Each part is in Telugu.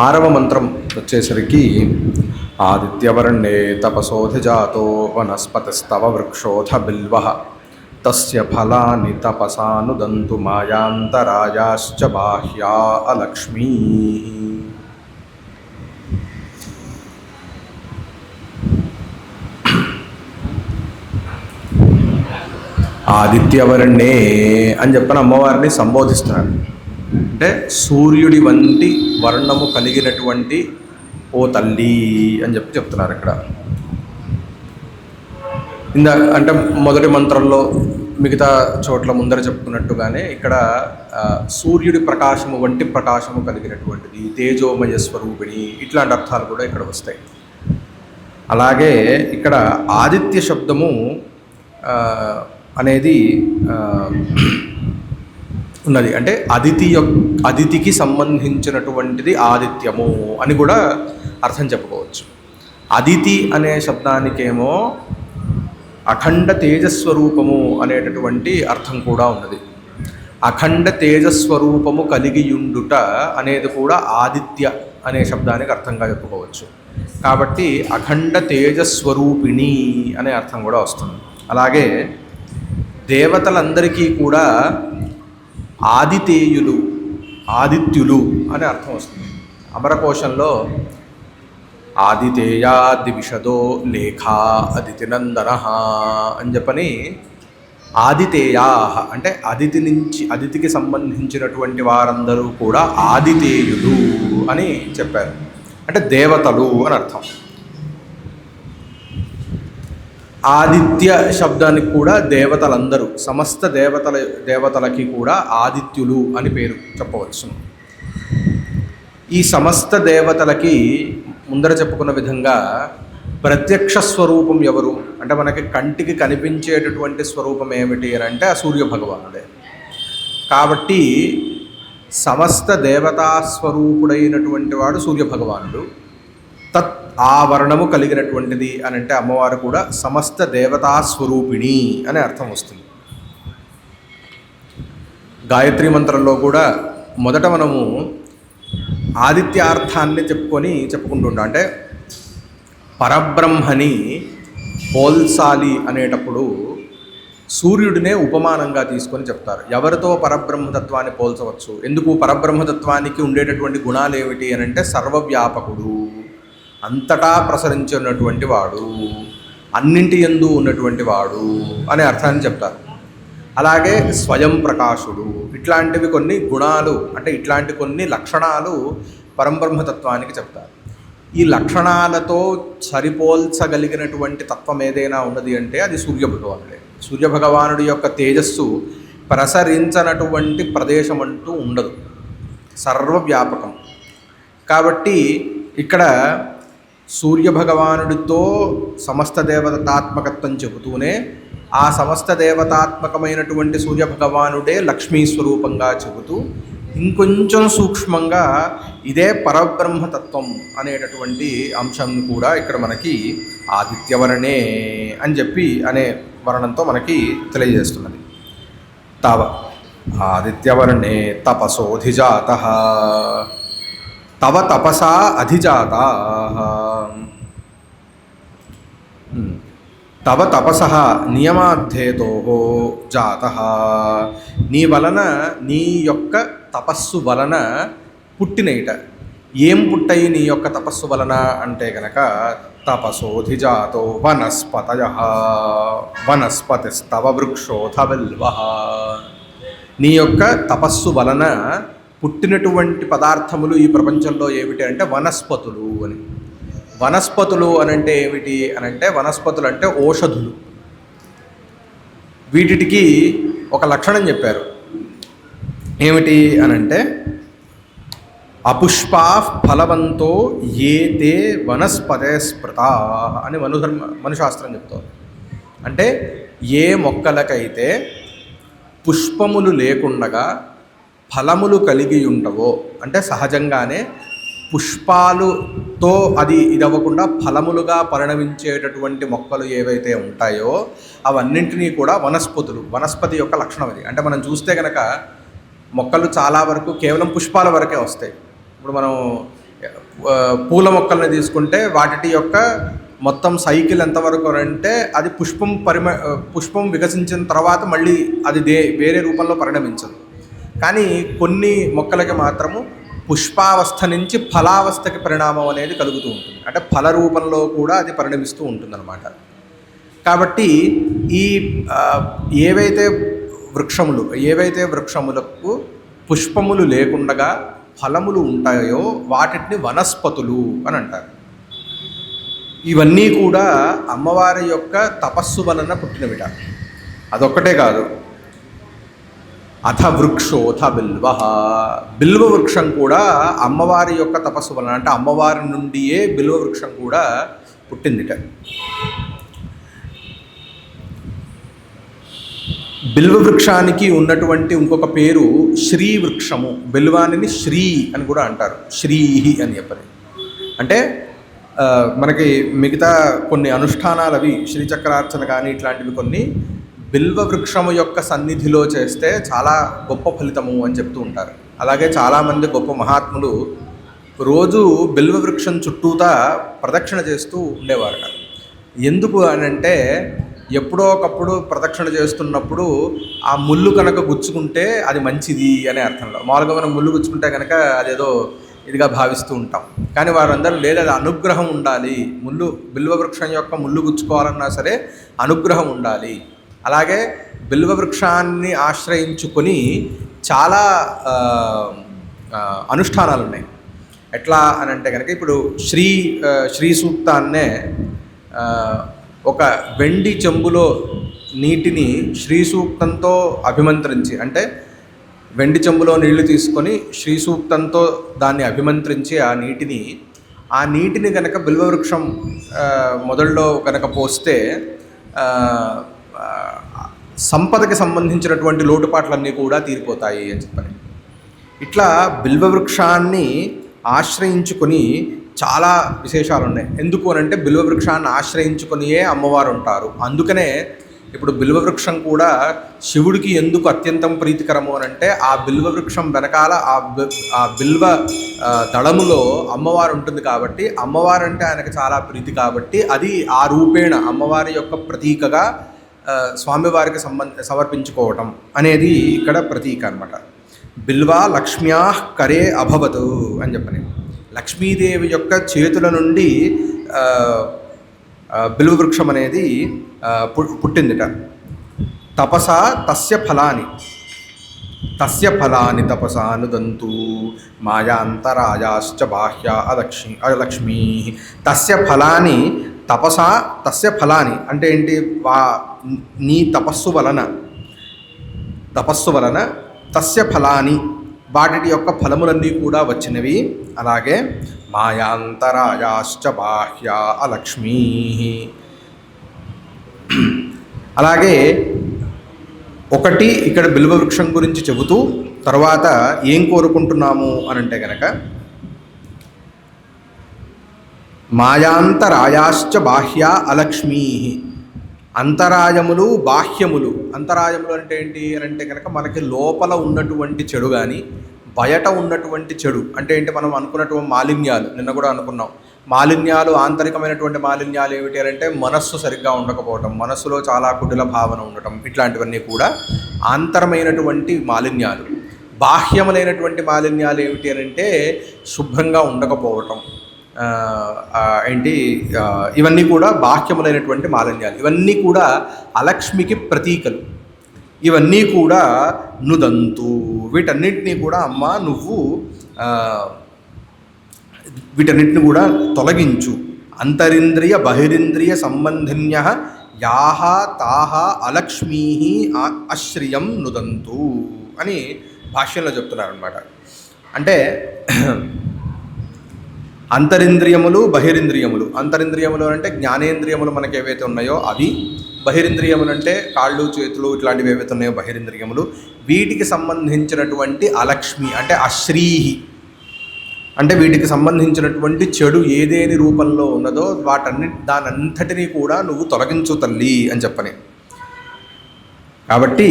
ఆరవ మంత్రం వచ్చేసరికి ఆదిత్యవర్ణే తపసోధిజాతో వనస్పతిస్తవ వృక్షోథ బిల్వః తస్య ఫలాని తపసానుదంతు మాయాంతరాయాశ్చ బాహ్యా అలక్ష్మీ. ఆదిత్యవర్ణే అని చెప్పిన అమ్మవారిని సంబోధిస్తున్నారు. అంటే సూర్యుడి వంటి వర్ణము కలిగినటువంటి ఓ తల్లి అని చెప్తున్నారు ఇక్కడ. అంటే మొదటి మంత్రంలో మిగతా చోట్ల ముందర చెప్పుకున్నట్టుగానే ఇక్కడ సూర్యుడి ప్రకాశము వంటి ప్రకాశము కలిగినటువంటిది, తేజోమయ స్వరూపిణి, ఇట్లాంటి అర్థాలు కూడా ఇక్కడ వస్తాయి. అలాగే ఇక్కడ ఆదిత్య శబ్దము అనేది ఉన్నది. అంటే అదితికి సంబంధించినటువంటిది ఆదిత్యము అని కూడా అర్థం చెప్పుకోవచ్చు. అదితి అనే శబ్దానికేమో అఖండ తేజస్వరూపము అనేటటువంటి అర్థం కూడా ఉన్నది. అఖండ తేజస్వరూపము కలిగియుండుట అనేది కూడా ఆదిత్య అనే శబ్దానికి అర్థంగా చెప్పుకోవచ్చు. కాబట్టి అఖండ తేజస్వరూపిణి అనే అర్థం కూడా వస్తుంది. అలాగే దేవతలందరికీ కూడా ఆదితేయులు, ఆదిత్యులు అనే అర్థం వస్తుంది. అమరకోశంలో ఆదితేయాదివిషదో లేఖా అదితినందన అని చెప్పని ఆదితేయా అంటే అదితికి సంబంధించినటువంటి వారందరూ కూడా ఆదితేయులు అని చెప్పారు. అంటే దేవతలు అని అర్థం. ఆదిత్య శబ్దానికి కూడా దేవతలందరూ, సమస్త దేవతలకి కూడా ఆదిత్యులు అని పేరు చెప్పవచ్చు. ఈ సమస్త దేవతలకి ముందర చెప్పుకున్న విధంగా ప్రత్యక్ష స్వరూపం ఎవరు అంటే మనకి కంటికి కనిపించేటటువంటి స్వరూపం ఏమిటి అని అంటే ఆ సూర్య భగవానుడే. కాబట్టి సమస్త దేవతా స్వరూపుడైనటువంటి వాడు సూర్య భగవానుడు. ఆ వర్ణము కలిగినటువంటిది అని అంటే అమ్మవారు కూడా సమస్త దేవతా స్వరూపిణి అనే అర్థం వస్తుంది. గాయత్రి మంత్రంలో కూడా మొదట మనము ఆదిత్యార్థాన్ని చెప్పుకుంటుంటాం. అంటే పరబ్రహ్మని పోల్చాలి అనేటప్పుడు సూర్యుడినే ఉపమానంగా తీసుకొని చెప్తారు. ఎవరితో పరబ్రహ్మతత్వాన్ని పోల్చవచ్చు? ఎందుకు? పరబ్రహ్మతత్వానికి ఉండేటటువంటి గుణాలు ఏమిటి అని అంటే సర్వవ్యాపకుడు, అంతటా ప్రసరించినటువంటి వాడు, అన్నింటి యందు ఉన్నటువంటి వాడు అనే అర్థాన్ని చెప్తారు. అలాగే స్వయం ప్రకాశుడు, ఇట్లాంటివి కొన్ని గుణాలు అంటే ఇట్లాంటి కొన్ని లక్షణాలు పరబ్రహ్మతత్వానికి చెప్తారు. ఈ లక్షణాలతో సరిపోల్చగలిగినటువంటి తత్వం ఏదైనా ఉన్నది అంటే అది సూర్యభగవానుడే. సూర్యభగవానుడి యొక్క తేజస్సు ప్రసరించనటువంటి ప్రదేశం అంటూ ఉండదు, సర్వవ్యాపకం. కాబట్టి ఇక్కడ సూర్యభగవానుడితో సమస్త దేవతాత్మకత్వం చెబుతూనే ఆ సమస్త దేవతాత్మకమైనటువంటి సూర్యభగవానుడే లక్ష్మీ స్వరూపంగా చెబుతూ ఇంకొంచెం సూక్ష్మంగా ఇదే పరబ్రహ్మతత్వం అనేటటువంటి అంశం కూడా ఇక్కడ మనకి ఆదిత్యవర్ణే అని చెప్పి అనే వర్ణంతో మనకి తెలియజేస్తున్నది. తవ ఆదిత్యవర్ణే తపసోధిజాతః తవ తపసా అధిజాతాః. తవ తపసః నియమార్థేతోః జాతః. నీ వలన, నీ యొక్క తపస్సు వలన పుట్టినయిట. ఏం పుట్టయి నీ యొక్క తపస్సు వలన అంటే గనక తపసోధిజాతో వనస్పతయః వనస్పతిస్తవ వృక్షోథ బిల్వః. నీ యొక్క తపస్సు వలన పుట్టినటువంటి పదార్థములు ఈ ప్రపంచంలో ఏమిటి అంటే వనస్పతులు అని. వనస్పతులు అనంటే ఏమిటి అనంటే వనస్పతులు అంటే ఓషధులు. వీటికి ఒక లక్షణం చెప్పారు. ఏమిటి అనంటే అపుష్పా ఫలవంతో ఏతే వనస్పతే స్మృతా అని మనుశాస్త్రం చెప్తారు. అంటే ఏ మొక్కలకైతే పుష్పములు లేకుండగా ఫలములు కలిగి ఉండవో, అంటే సహజంగానే పుష్పాలుతో అది ఇదవ్వకుండా ఫలములుగా పరిణమించేటటువంటి మొక్కలు ఏవైతే ఉంటాయో అవన్నింటినీ కూడా వనస్పతులు, వనస్పతి యొక్క లక్షణం అది. అంటే మనం చూస్తే కనుక మొక్కలు చాలా వరకు కేవలం పుష్పాల వరకే వస్తాయి. ఇప్పుడు మనం పూల మొక్కల్ని తీసుకుంటే వాటి యొక్క మొత్తం సైకిల్ ఎంతవరకు అంటే అది పుష్పం వికసించిన తర్వాత మళ్ళీ అది వేరే రూపంలో పరిణమించదు. కానీ కొన్ని మొక్కలకి మాత్రము పుష్పావస్థ నుంచి ఫలావస్థకి పరిణామం అనేది కలుగుతూ ఉంటుంది. అంటే ఫల రూపంలో కూడా అది పరిణమిస్తూ ఉంటుందన్నమాట. కాబట్టి ఈ ఏవైతే వృక్షములకు పుష్పములు లేకుండగా ఫలములు ఉంటాయో వాటిని వనస్పతులు అని అంటారు. ఇవన్నీ కూడా అమ్మవారి యొక్క తపస్సు వలన పుట్టినవిట. అదొక్కటే కాదు, అథ వృక్షోథ బిల్వ వృక్షం కూడా అమ్మవారి యొక్క తపస్సు వలన, అంటే అమ్మవారి నుండియే బిల్వ వృక్షం కూడా పుట్టిందిట. బిల్వ వృక్షానికి ఉన్నటువంటి ఇంకొక పేరు శ్రీ వృక్షము. బిల్వానిని శ్రీ అని కూడా అంటారు, శ్రీహి అని చెప్పని. అంటే మనకి మిగతా కొన్ని అనుష్ఠానాలు అవి శ్రీచక్రార్చన కానీ ఇట్లాంటివి కొన్ని బిల్వ వృక్షము యొక్క సన్నిధిలో చేస్తే చాలా గొప్ప ఫలితము అని చెప్తూ ఉంటారు. అలాగే చాలామంది గొప్ప మహాత్ములు రోజు బిల్వ వృక్షం చుట్టూతా ప్రదక్షిణ చేస్తూ ఉండేవారట. ఎందుకు అని అంటే ఎప్పుడో ఒకప్పుడు ప్రదక్షిణ చేస్తున్నప్పుడు ఆ ముళ్ళు కనుక గుచ్చుకుంటే అది మంచిది అనే అర్థంలో. మామూలుగా మనం ముళ్ళు గుచ్చుకుంటే కనుక అదేదో ఇదిగా భావిస్తూ ఉంటాం. కానీ వారందరూ లేదు, అది అనుగ్రహం ఉండాలి. బిల్వ వృక్షం యొక్క ముళ్ళు గుచ్చుకోవాలన్నా సరే అనుగ్రహం ఉండాలి. అలాగే బిల్వ వృక్షాన్ని ఆశ్రయించుకొని చాలా అనుష్ఠానాలు ఉన్నాయి. ఎట్లా అని అంటే కనుక ఇప్పుడు శ్రీ సూక్తాన్నే ఒక వెండి చెంబులో నీటిని శ్రీ సూక్తంతో అభిమంత్రించి, అంటే వెండి చెంబులో నీళ్లు తీసుకొని శ్రీ సూక్తంతో దాన్ని అభిమంత్రించి ఆ నీటిని కనుక బిల్వవృక్షం మొదల్లో కనుక పోస్తే సంపదకి సంబంధించినటువంటి లోటుపాట్లన్నీ కూడా తీరిపోతాయి అని చెప్పని. ఇట్లా బిల్వవృక్షాన్ని ఆశ్రయించుకొని చాలా విశేషాలు ఉన్నాయి. ఎందుకు అని అంటే బిల్వవృక్షాన్ని ఆశ్రయించుకొనియే అమ్మవారు ఉంటారు. అందుకనే ఇప్పుడు బిల్వవృక్షం కూడా శివుడికి ఎందుకు అత్యంతం ప్రీతికరము అని అంటే ఆ బిల్వవృక్షం వెనకాల ఆ బిల్వ దళములో అమ్మవారు ఉంటుంది కాబట్టి, అమ్మవారు అంటే ఆయనకు చాలా ప్రీతి కాబట్టి అది ఆ రూపేణ అమ్మవారి యొక్క ప్రతీకగా స్వామివారికి సమర్పించుకోవటం అనేది ఇక్కడ ప్రతీక అనమాట. బిల్వా లక్ష్మ్యా కరే అభవతు అని చెప్పని, లక్ష్మీదేవి యొక్క చేతుల నుండి బిల్వవృక్షం అనేది పుట్టిందిట. తపస తస్య ఫలాని తపసానుదంతు మాయాంతరాయాశ్చ బాహ్య అలక్ష్మీ. తస్య ఫలాని అంటే ఏంటి? నీ తపస్సు వలన తస్య ఫలాని వాటి యొక్క ఫలములన్నీ కూడా వచ్చినవి. అలాగే మాయాంతరాయాశ్చ బాహ్య అలక్ష్మీ. అలాగే ఒకటి ఇక్కడ బిల్వవృక్షం గురించి చెబుతూ తర్వాత ఏం కోరుకుంటున్నాము అని అంటే కనుక మాయాంతరాయాశ్చ బాహ్య అలక్ష్మీ. అంతరాయములు బాహ్యములు. అంతరాయములు అంటే ఏంటి అని అంటే కనుక మనకి లోపల ఉన్నటువంటి చెడు కానీ బయట ఉన్నటువంటి చెడు అంటే ఏంటి, మనం అనుకున్నటువంటి మాలిన్యాలు, నిన్న కూడా అనుకున్నాం, మాలిన్యాలు ఆంతరికమైనటువంటి మాలిన్యాలు ఏమిటి అంటే మనస్సు సరిగ్గా ఉండకపోవటం, మనస్సులో చాలా కుటిల భావన ఉండటం, ఇట్లాంటివన్నీ కూడా ఆంతరమైనటువంటి మాలిన్యాలు. బాహ్యములైనటువంటి మాలిన్యాలు ఏమిటి అని అంటే శుభ్రంగా ఉండకపోవటం, ఇవన్నీ కూడా బాహ్యములైనటువంటి మాలిన్యాలు. ఇవన్నీ కూడా అలక్ష్మికి ప్రతీకలు. ఇవన్నీ కూడా నుదంతు, వీటన్నిటినీ కూడా అమ్మ నువ్వు వీటన్నిటిని కూడా తొలగించు. అంతరింద్రియ బహిరింద్రియ సంబంధిన్య యాహ తాహ అలక్ష్మీ అశ్రియం నుదంతు అని భాష్యంలో చెప్తున్నారనమాట. అంటే అంతరింద్రియములు బహిరింద్రియములు. అంతరింద్రియములు అంటే జ్ఞానేంద్రియములు మనకి ఏవైతే ఉన్నాయో అవి. బహిరింద్రియములు అంటే కాళ్ళు చేతులు ఇట్లాంటివి ఏవైతే ఉన్నాయో బహిరింద్రియములు. వీటికి సంబంధించినటువంటి అలక్ష్మి అంటే అశ్రీహి, అంటే వీటికి సంబంధించినటువంటి చెడు ఏదేని రూపంలో ఉన్నదో దానంతటినీ కూడా నువ్వు తొలగించు తల్లి అని చెప్పని. కాబట్టి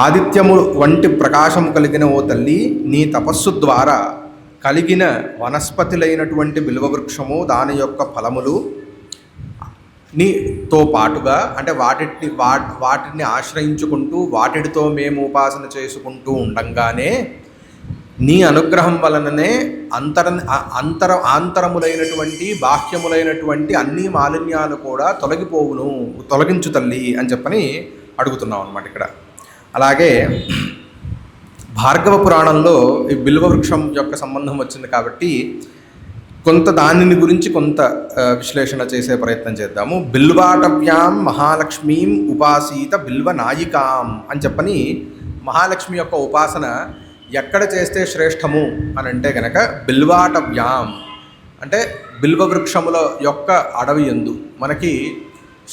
ఆదిత్యము వంటి ప్రకాశము కలిగిన ఓ తల్లి, నీ తపస్సు ద్వారా కలిగిన వనస్పతులైనటువంటి బిల్వవృక్షము దాని యొక్క ఫలములు తో పాటుగా అంటే వాటిని ఆశ్రయించుకుంటూ వాటితో మేము ఉపాసన చేసుకుంటూ ఉండంగానే నీ అనుగ్రహం వలననే ఆంతరములైనటువంటి బాహ్యములైనటువంటి అన్ని మాలిన్యాలు కూడా తొలగించు తల్లి అని చెప్పని అడుగుతున్నాం అన్నమాట ఇక్కడ. అలాగే భార్గవ పురాణంలో ఈ బిల్వవృక్షం యొక్క సంబంధం వచ్చింది కాబట్టి కొంత దానిని గురించి కొంత విశ్లేషణ చేసే ప్రయత్నం చేద్దాము. బిల్వాటవ్యాం మహాలక్ష్మీం ఉపాసీత బిల్వనాయికాం అని చెప్పని మహాలక్ష్మి యొక్క ఉపాసన ఎక్కడ చేస్తే శ్రేష్టము అని అంటే కనుక బిల్వాటవ్యాం అంటే బిల్వవృక్షముల యొక్క అడవి యందు. మనకి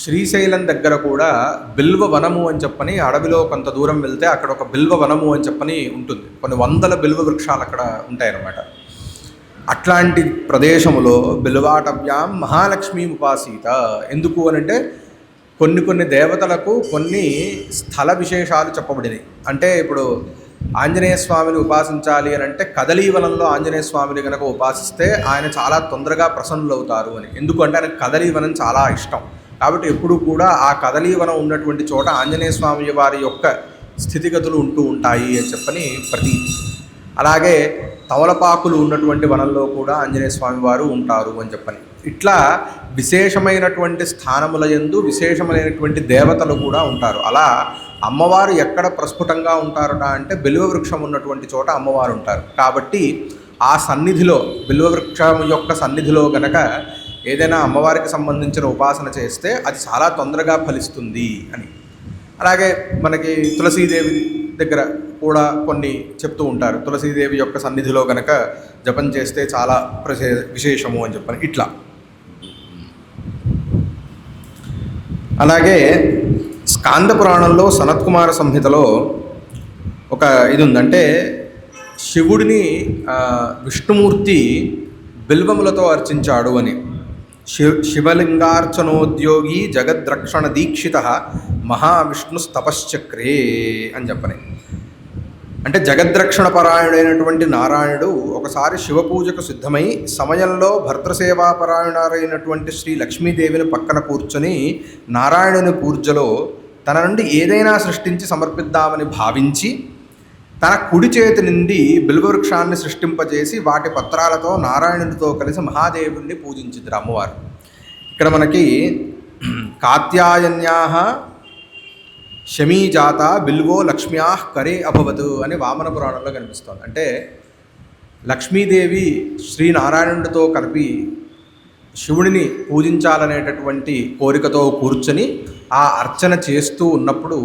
శ్రీశైలం దగ్గర కూడా బిల్వ వనము అని చెప్పని అడవిలో కొంత దూరం వెళ్తే అక్కడ ఒక బిల్వ వనము అని చెప్పని ఉంటుంది. కొన్ని వందల బిల్వ వృక్షాలు అక్కడ ఉంటాయన్నమాట. అట్లాంటి ప్రదేశములో బిల్వాటవ్యాం మహాలక్ష్మి ఉపాసీత. ఎందుకు అని అంటే కొన్ని దేవతలకు కొన్ని స్థల విశేషాలు చెప్పబడినాయి. అంటే ఇప్పుడు ఆంజనేయ స్వామిని ఉపాసించాలి అని అంటే కదలీవనంలో ఆంజనేయ స్వామిని కనుక ఉపాసిస్తే ఆయన చాలా తొందరగా ప్రసన్నులవుతారు అని. ఎందుకంటే ఆయన కదలీవనం చాలా ఇష్టం కాబట్టి ఎప్పుడు కూడా ఆ కదలీవనం ఉన్నటువంటి చోట ఆంజనేయ స్వామి వారి యొక్క స్థితిగతులు ఉంటూ ఉంటాయి అని చెప్పని ప్రతీతి. అలాగే తమలపాకులు ఉన్నటువంటి వనంలో కూడా ఆంజనేయ స్వామి వారు ఉంటారు అని చెప్పని. ఇట్లా విశేషమైనటువంటి స్థానముల యందు విశేషమైనటువంటి దేవతలు కూడా ఉంటారు. అలా అమ్మవారు ఎక్కడ ప్రస్ఫుటంగా ఉంటారట అంటే బిల్వవృక్షం ఉన్నటువంటి చోట అమ్మవారు ఉంటారు. కాబట్టి ఆ సన్నిధిలో బిల్వవృక్షం యొక్క సన్నిధిలో గనక ఏదైనా అమ్మవారికి సంబంధించిన ఉపాసన చేస్తే అది చాలా తొందరగా ఫలిస్తుంది అని. అలాగే మనకి తులసీదేవి దగ్గర కూడా కొన్ని చెప్తూ ఉంటారు. తులసీదేవి యొక్క సన్నిధిలో గనక జపం చేస్తే చాలా విశేషము అని చెప్పని ఇట్లా. అలాగే స్కాంద పురాణంలో సనత్కుమార సంహితలో ఒక ఇది ఉందంటే శివుడిని విష్ణుమూర్తి బిల్వములతో అర్చించాడు అని. శివలింగార్చనోద్యోగి జగద్రక్షణ దీక్షిత మహావిష్ణుస్తపశ్చక్రే అని చెప్పని. అంటే జగద్రక్షణ పరాయణుడైనటువంటి నారాయణుడు ఒకసారి శివపూజకు సిద్ధమై సమయంలో భర్తృసేవాపరాయణుడైనటువంటి శ్రీ లక్ష్మీదేవిని పక్కన కూర్చొని నారాయణుని పూజలో తన నుండి ఏదైనా సృష్టించి సమర్పిద్దామని భావించి తన కుడి చేతి నుండి బిల్వవృక్షాన్ని సృష్టింపజేసి వాటి పత్రాలతో నారాయణుడితో కలిసి మహాదేవుణ్ణి పూజించింది అమ్మవారు. ఇక్కడ మనకి కాత్యాయన్యాః శమీజాత బిల్వో లక్ష్మ్యాః కరే అభవతు అని వామన పురాణంలో కనిపిస్తోంది. అంటే లక్ష్మీదేవి శ్రీనారాయణుడితో కలిపి శివుడిని పూజించాలనేటటువంటి కోరికతో కూర్చొని ఆ అర్చన చేస్తూ ఉన్నప్పుడు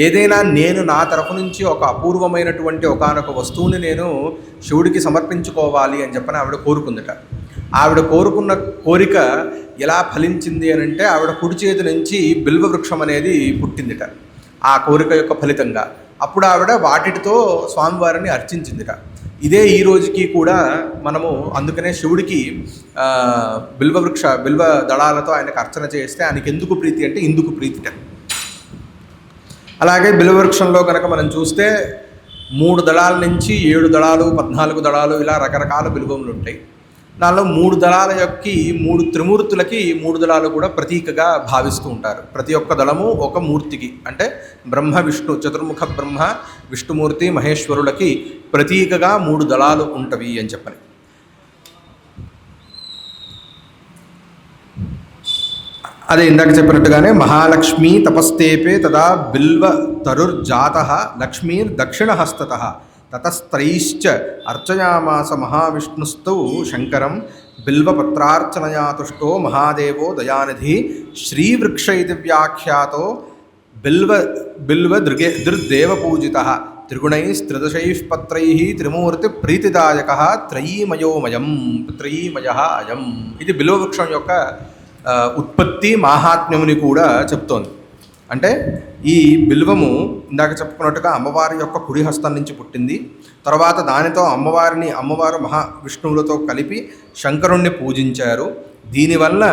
ఏదైనా నేను నా తరఫు నుంచి ఒక అపూర్వమైనటువంటి ఒకానొక వస్తువుని నేను శివుడికి సమర్పించుకోవాలి అని చెప్పని ఆవిడ కోరుకుందట. ఆవిడ కోరుకున్న కోరిక ఎలా ఫలించింది అని అంటే ఆవిడ కుడి చేతి నుంచి బిల్వవృక్షం అనేది పుట్టిందిట ఆ కోరిక యొక్క ఫలితంగా. అప్పుడు ఆవిడ వాటితో స్వామివారిని అర్చించిందిట. ఇదే ఈ రోజుకి కూడా మనము అందుకనే శివుడికి బిల్వ దళాలతో ఆయనకు అర్చన చేస్తే ఆయనకి ఎందుకు ప్రీతి అంటే ఇందుకు ప్రీతిట. అలాగే బిల్వవృక్షంలో కనుక మనం చూస్తే 3 దళాల నుంచి 7 దళాలు 14 దళాలు ఇలా రకరకాల బిల్వములు ఉంటాయి. దానిలో 3 దళాల యొక్క 3 త్రిమూర్తులకి 3 దళాలు కూడా ప్రతీకగా భావిస్తూ ఉంటారు. ప్రతి ఒక్క దళము ఒక మూర్తికి అంటే బ్రహ్మ విష్ణు చతుర్ముఖ బ్రహ్మ విష్ణుమూర్తి మహేశ్వరులకి ప్రతీకగా 3 దళాలు ఉంటవి అని చెప్పని. అదే ఇందాక చెప్పినట్టుగానే మహాలక్ష్మీ తపస్తేపే తదా బిల్వ తరుర్జాత లక్ష్మీర్ దక్షిణహస్తత తతస్త్రైశ్చ అర్చయామాస మహావిష్ణుస్తౌ శంకరం బిల్వపత్రార్చనయా తుష్టో మహాదేవో దయానిధి శ్రీవృక్ష ఇది వ్యాఖ్యాతో బిల్వదృదేవపూజిత త్రిగుణైస్త్రిదశైః పత్రైః త్రిమూర్తి ప్రీతిదాయకః త్రయీమయः అయం. ఇది బిల్వవృక్షం యొక్క ఉత్పత్తి మాహాత్మ్యముని కూడా చెప్తోంది. అంటే ఈ బిల్వము ఇందాక చెప్పుకున్నట్టుగా అమ్మవారి యొక్క కుడి హస్తం నుంచి పుట్టింది. తర్వాత దానితో అమ్మవారు మహావిష్ణువులతో కలిపి శంకరుణ్ణి పూజించారు. దీనివల్ల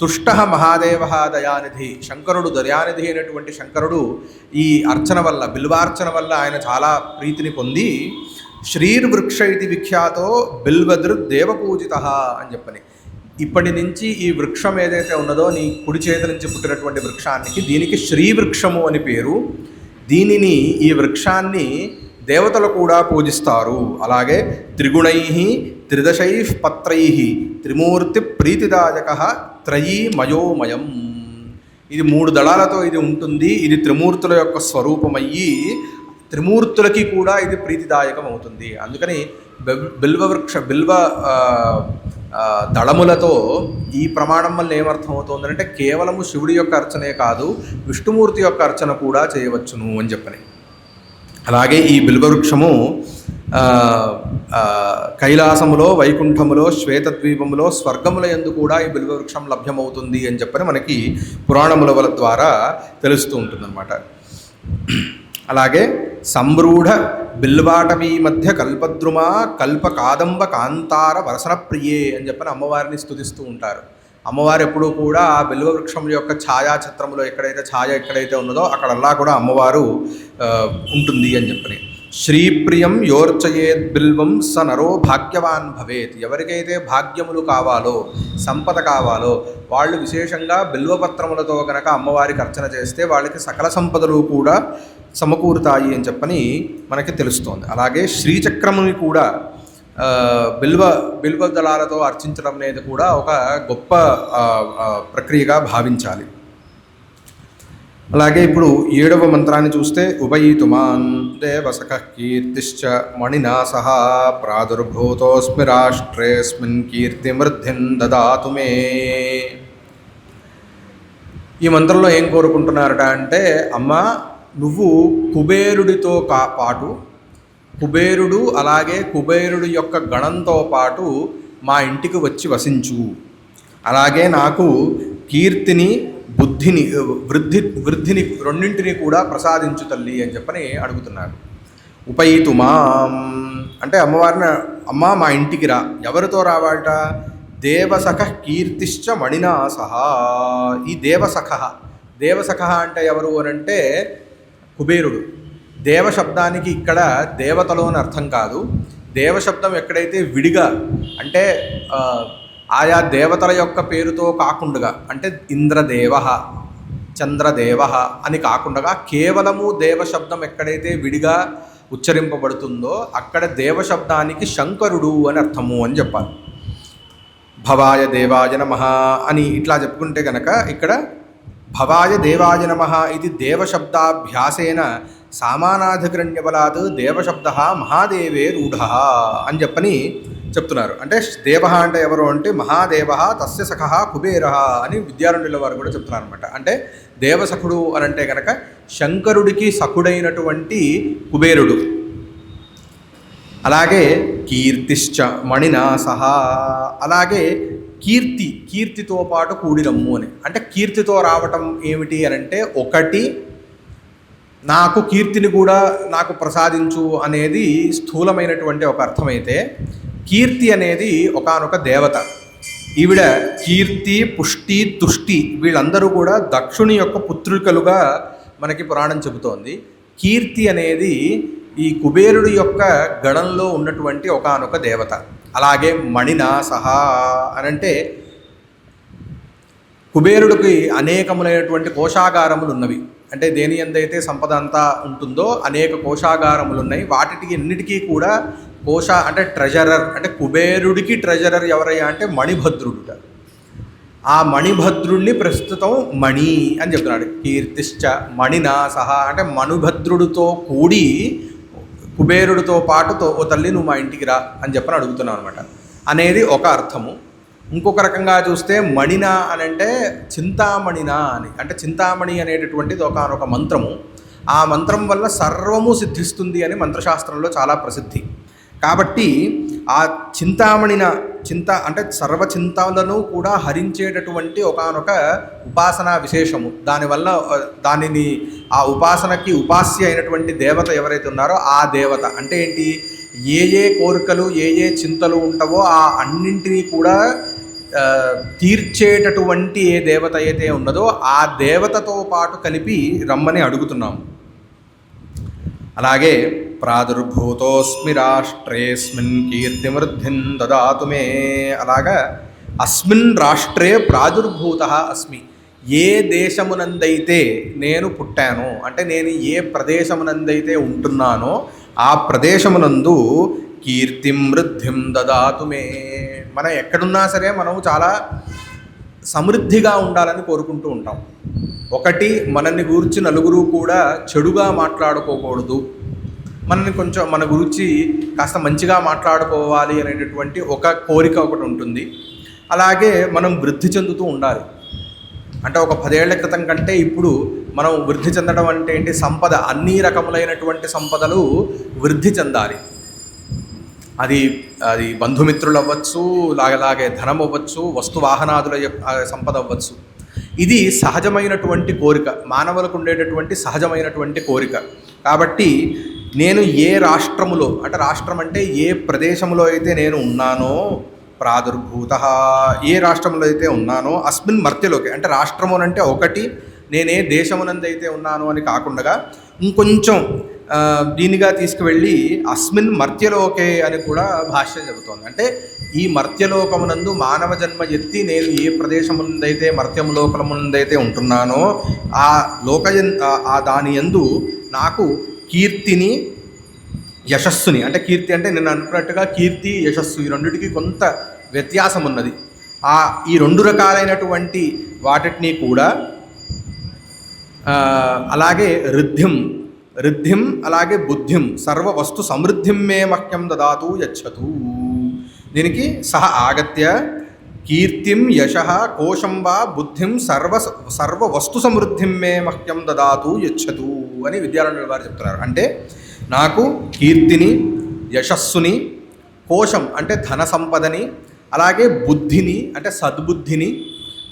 తుష్ట మహాదేవ దయానిధి శంకరుడు దయానిధి అయినటువంటి శంకరుడు ఈ అర్చన వల్ల బిల్వార్చన వల్ల ఆయన చాలా ప్రీతిని పొంది శ్రీర్వృక్ష ఇది విఖ్యాతో బిల్వదృద్ దేవపూజిత అని చెప్పని. ఇప్పటి నుంచి ఈ వృక్షం ఏదైతే ఉన్నదో నీ కుడి చేతి నుంచి పుట్టినటువంటి వృక్షానికి, దీనికి శ్రీవృక్షము అని పేరు. దీనిని, ఈ వృక్షాన్ని దేవతలు కూడా పూజిస్తారు. అలాగే త్రిగుణై త్రిదశై పత్రై త్రిమూర్తి ప్రీతిదాయక త్రయీమయోమయం. ఇది 3 దళాలతో ఇది ఉంటుంది. ఇది త్రిమూర్తుల యొక్క స్వరూపమయ్యి త్రిమూర్తులకి కూడా ఇది ప్రీతిదాయకం అవుతుంది. అందుకని బిల్వ దళములతో ఈ ప్రమాణం వల్ల ఏమర్థమవుతుందంటే కేవలము శివుడి యొక్క అర్చనే కాదు, విష్ణుమూర్తి యొక్క అర్చన కూడా చేయవచ్చును అని చెప్పని. అలాగే ఈ బిల్వవృక్షము కైలాసములో, వైకుంఠములో, శ్వేతద్వీపములో, స్వర్గముల యందు కూడా ఈ బిల్వవృక్షం లభ్యమవుతుంది అని చెప్పని మనకి పురాణముల ద్వారా తెలుస్తూ ఉంటుందన్నమాట. అలాగే సంరూఢ బిల్వాటవీ మధ్య కల్పద్రుమా కల్ప కాదంబ కాంతార వరసన ప్రియే అని చెప్పని అమ్మవారిని స్తుతిస్తూ ఉంటారు. అమ్మవారు ఎప్పుడూ కూడా ఆ బిల్వవృక్షం యొక్క ఛాయాచిత్రంలో ఎక్కడైతే ఉన్నదో అక్కడల్లా కూడా అమ్మవారు ఉంటుంది అని చెప్పని. శ్రీప్రియం యోర్చయేద్ బిల్వం స నరో భాగ్యవాన్ భవేత్. ఎవరికైతే భాగ్యములు కావాలో, సంపద కావాలో వాళ్ళు విశేషంగా బిల్వపత్రములతో కనుక అమ్మవారికి అర్చన చేస్తే వాళ్ళకి సకల సంపదలు కూడా సమకూరుతాయి అని చెప్పని మనకి తెలుస్తోంది. అలాగే శ్రీచక్రముని కూడా బిల్వ దళాలతో అర్చించడం అనేది కూడా ఒక గొప్ప ప్రక్రియగా భావించాలి. అలాగే ఇప్పుడు 7వ మంత్రాన్ని చూస్తే ఉపయితుమాన్ దేవసఖ కీర్తిశ్చ మణినా సహ ప్రాదుర్భూతోస్మి రాష్ట్రేస్మిన్ కీర్తిమృద్ధిం దదాతు మే. ఈ మంత్రంలో ఏం కోరుకుంటున్నారట అంటే, అమ్మ నువ్వు కుబేరుడితో పాటు, కుబేరుడు అలాగే కుబేరుడు యొక్క గణంతో పాటు మా ఇంటికి వచ్చి వసించు. అలాగే నాకు కీర్తిని, బుద్ధిని, వృద్ధిని రెండింటిని కూడా ప్రసాదించు తల్లి అని చెప్పని అడుగుతున్నారు. ఉపయితు మాం అంటే అమ్మవారిని, అమ్మ మా ఇంటికి రా. ఎవరితో రావాలట? దేవసఖ కీర్తిశ్చ మణినా సహా. ఈ దేవసఖ అంటే ఎవరు అనంటే కుబేరుడు. దేవశబ్దానికి ఇక్కడ దేవతలు అని అర్థం కాదు. దేవశబ్దం ఎక్కడైతే విడిగా అంటే ఆయా దేవతల యొక్క పేరుతో కాకుండా, అంటే ఇంద్రదేవ, చంద్రదేవ అని కాకుండా కేవలము దేవశబ్దం ఎక్కడైతే విడిగా ఉచ్చరింపబడుతుందో అక్కడ దేవశబ్దానికి శంకరుడు అని అర్థము అని చెప్పాలి. భవాయ దేవాయ నమః అని ఇట్లా చెప్పుకుంటే కనుక ఇక్కడ భవాయ దేవాయ నమః ఇది దేవశబ్దాభ్యాసేన సామానాధికరణ్యబలాత్ దేవశబ్ద మహాదేవే రూఢ అని చెప్పని చెప్తున్నారు. అంటే దేవ అంటే ఎవరు అంటే మహాదేవ తస్య సఖ కుబేర అని విద్యారణ్యుల వారు కూడా చెప్తున్నారు అనమాట. అంటే దేవసఖుడు అని అంటే కనుక శంకరుడికి సఖుడైనటువంటి కుబేరుడు. అలాగే కీర్తిశ్చ మణినా సహా, అలాగే కీర్తితో పాటు కూడిరమ్ము అని. అంటే కీర్తితో రావటం ఏమిటి అని అంటే, ఒకటి నాకు కీర్తిని కూడా నాకు ప్రసాదించు అనేది స్థూలమైనటువంటి ఒక అర్థమైతే, కీర్తి అనేది ఒకానొక దేవత. ఈవిడ కీర్తి, పుష్టి, తుష్టి వీళ్ళందరూ కూడా దక్షుని యొక్క పుత్రికలుగా మనకి పురాణం చెబుతోంది. కీర్తి అనేది ఈ కుబేరుడి యొక్క గణంలో ఉన్నటువంటి ఒకానొక దేవత. అలాగే మణినా సహా అనంటే కుబేరుడికి అనేకములైనటువంటి కోశాగారములు ఉన్నవి. అంటే దేని ఎందైతే సంపద అంతా ఉంటుందో అనేక కోశాగారములు ఉన్నాయి. వాటికి అన్నిటికీ కూడా అంటే ట్రెజరర్, అంటే కుబేరుడికి ట్రెజరర్ ఎవరయ్యా అంటే మణిభద్రుడుట. ఆ మణిభద్రుడిని ప్రస్తుతం మణి అని చెప్తున్నాడు. కీర్తిశ్చ మణినా సహా అంటే మణిభద్రుడితో కూడి కుబేరుడితో పాటుతో ఓ తల్లి నువ్వు మా ఇంటికి రా అని చెప్పని అడుగుతున్నావు అనమాట అనేది ఒక అర్థము. ఇంకొక రకంగా చూస్తే మణిన అని అంటే చింతామణిన అని, అంటే చింతామణి అనేటటువంటిది ఒక మంత్రము. ఆ మంత్రం వల్ల సర్వము సిద్ధిస్తుంది అని మంత్రశాస్త్రంలో చాలా ప్రసిద్ధి. కాబట్టి ఆ చింత అంటే సర్వచింతలను కూడా హరించేటటువంటి ఒకానొక ఉపాసనా విశేషము. దానివల్ల దానిని ఆ ఉపాసనకి ఉపాస్య అయినటువంటి దేవత ఎవరైతే ఉన్నారో ఆ దేవత అంటే ఏంటి, ఏ కోరికలు ఏ చింతలు ఉంటావో ఆ అన్నింటినీ కూడా తీర్చేటటువంటి ఏ దేవత అయితే ఉన్నదో ఆ దేవతతో పాటు కలిపి రమ్మని అడుగుతున్నాము. అలాగే ప్రాదుర్భూతోస్మి రాష్ట్రేస్మిన్ కీర్తిమృద్ధిం దదాతు మే, అలాగా అస్మిన్ రాష్ట్రే ప్రాదుర్భూత అస్మి, ఏ దేశమునందైతే నేను పుట్టానో అంటే నేను ఏ ప్రదేశమునందైతే ఉంటున్నానో ఆ ప్రదేశమునందు కీర్తిం వృద్ధిం దదాతు మే. మనం ఎక్కడున్నా సరే మనం చాలా సమృద్ధిగా ఉండాలని కోరుకుంటూ ఉంటాం. ఒకటి, మనల్ని గురించి నలుగురు కూడా చెడుగా మాట్లాడుకోకూడదు, మనల్ని కొంచెం మన గురించి కాస్త మంచిగా మాట్లాడుకోవాలి అనేటటువంటి ఒక కోరిక ఒకటి ఉంటుంది. అలాగే మనం వృద్ధి చెందుతూ ఉండాలి. అంటే ఒక 10 ఏళ్ల క్రితం కంటే ఇప్పుడు మనం వృద్ధి చెందడం అంటే ఏంటి, సంపద, అన్ని రకములైనటువంటి సంపదలు వృద్ధి చెందాలి. అది బంధుమిత్రులు అవ్వచ్చు, అలాగే ధనం అవ్వచ్చు, వస్తు వాహనాదుల సంపద అవ్వచ్చు. ఇది సహజమైనటువంటి కోరిక, మానవులకు ఉండేటటువంటి సహజమైనటువంటి కోరిక. కాబట్టి నేను ఏ రాష్ట్రములో, అంటే రాష్ట్రం అంటే ఏ ప్రదేశంలో అయితే నేను ఉన్నానో, ప్రాదుర్భూత, ఏ రాష్ట్రంలో అయితే ఉన్నానో, అస్మిన్ మర్త్యలోకి, అంటే రాష్ట్రము అంటే ఒకటి, నేనే దేశమునందైతే ఉన్నాను అని కాకుండా ఇంకొంచెం దీనిగా తీసుకువెళ్ళి అస్మిన్ మర్త్యలోకే అని కూడా భాష్యం చెబుతోంది. అంటే ఈ మర్త్యలోకమునందు మానవ జన్మ ఎత్తి నేను ఏ ప్రదేశమునందైతే మర్త్యములోకమునందైతే ఉంటున్నానో ఆ దాని యందు నాకు కీర్తిని, యశస్సుని, అంటే కీర్తి అంటే నేను అనుకున్నట్టుగా కీర్తి యశస్సు ఈ రెండిటికి కొంత వ్యత్యాసం ఉన్నది. ఈ రెండు రకాలైనటువంటి వాటిని కూడా అలాగే రిద్ధిం అలాగే బుద్ధిం సర్వ వస్తు సమృద్ధిం మే మహ్యం దదాతు యచ్చతు. దీనికి సహ ఆగత్య కీర్తిం యశః కోశం వా బుద్ధిం సర్వ వస్తు సమృద్ధిం మే మహ్యం దదాతు యచ్చతు అని విద్యారణ్యుల వారు చెప్తున్నారు. అంటే నాకు కీర్తిని, యశస్సుని, కోశం అంటే ధన సంపదని, అలాగే బుద్ధిని అంటే సద్బుద్ధిని,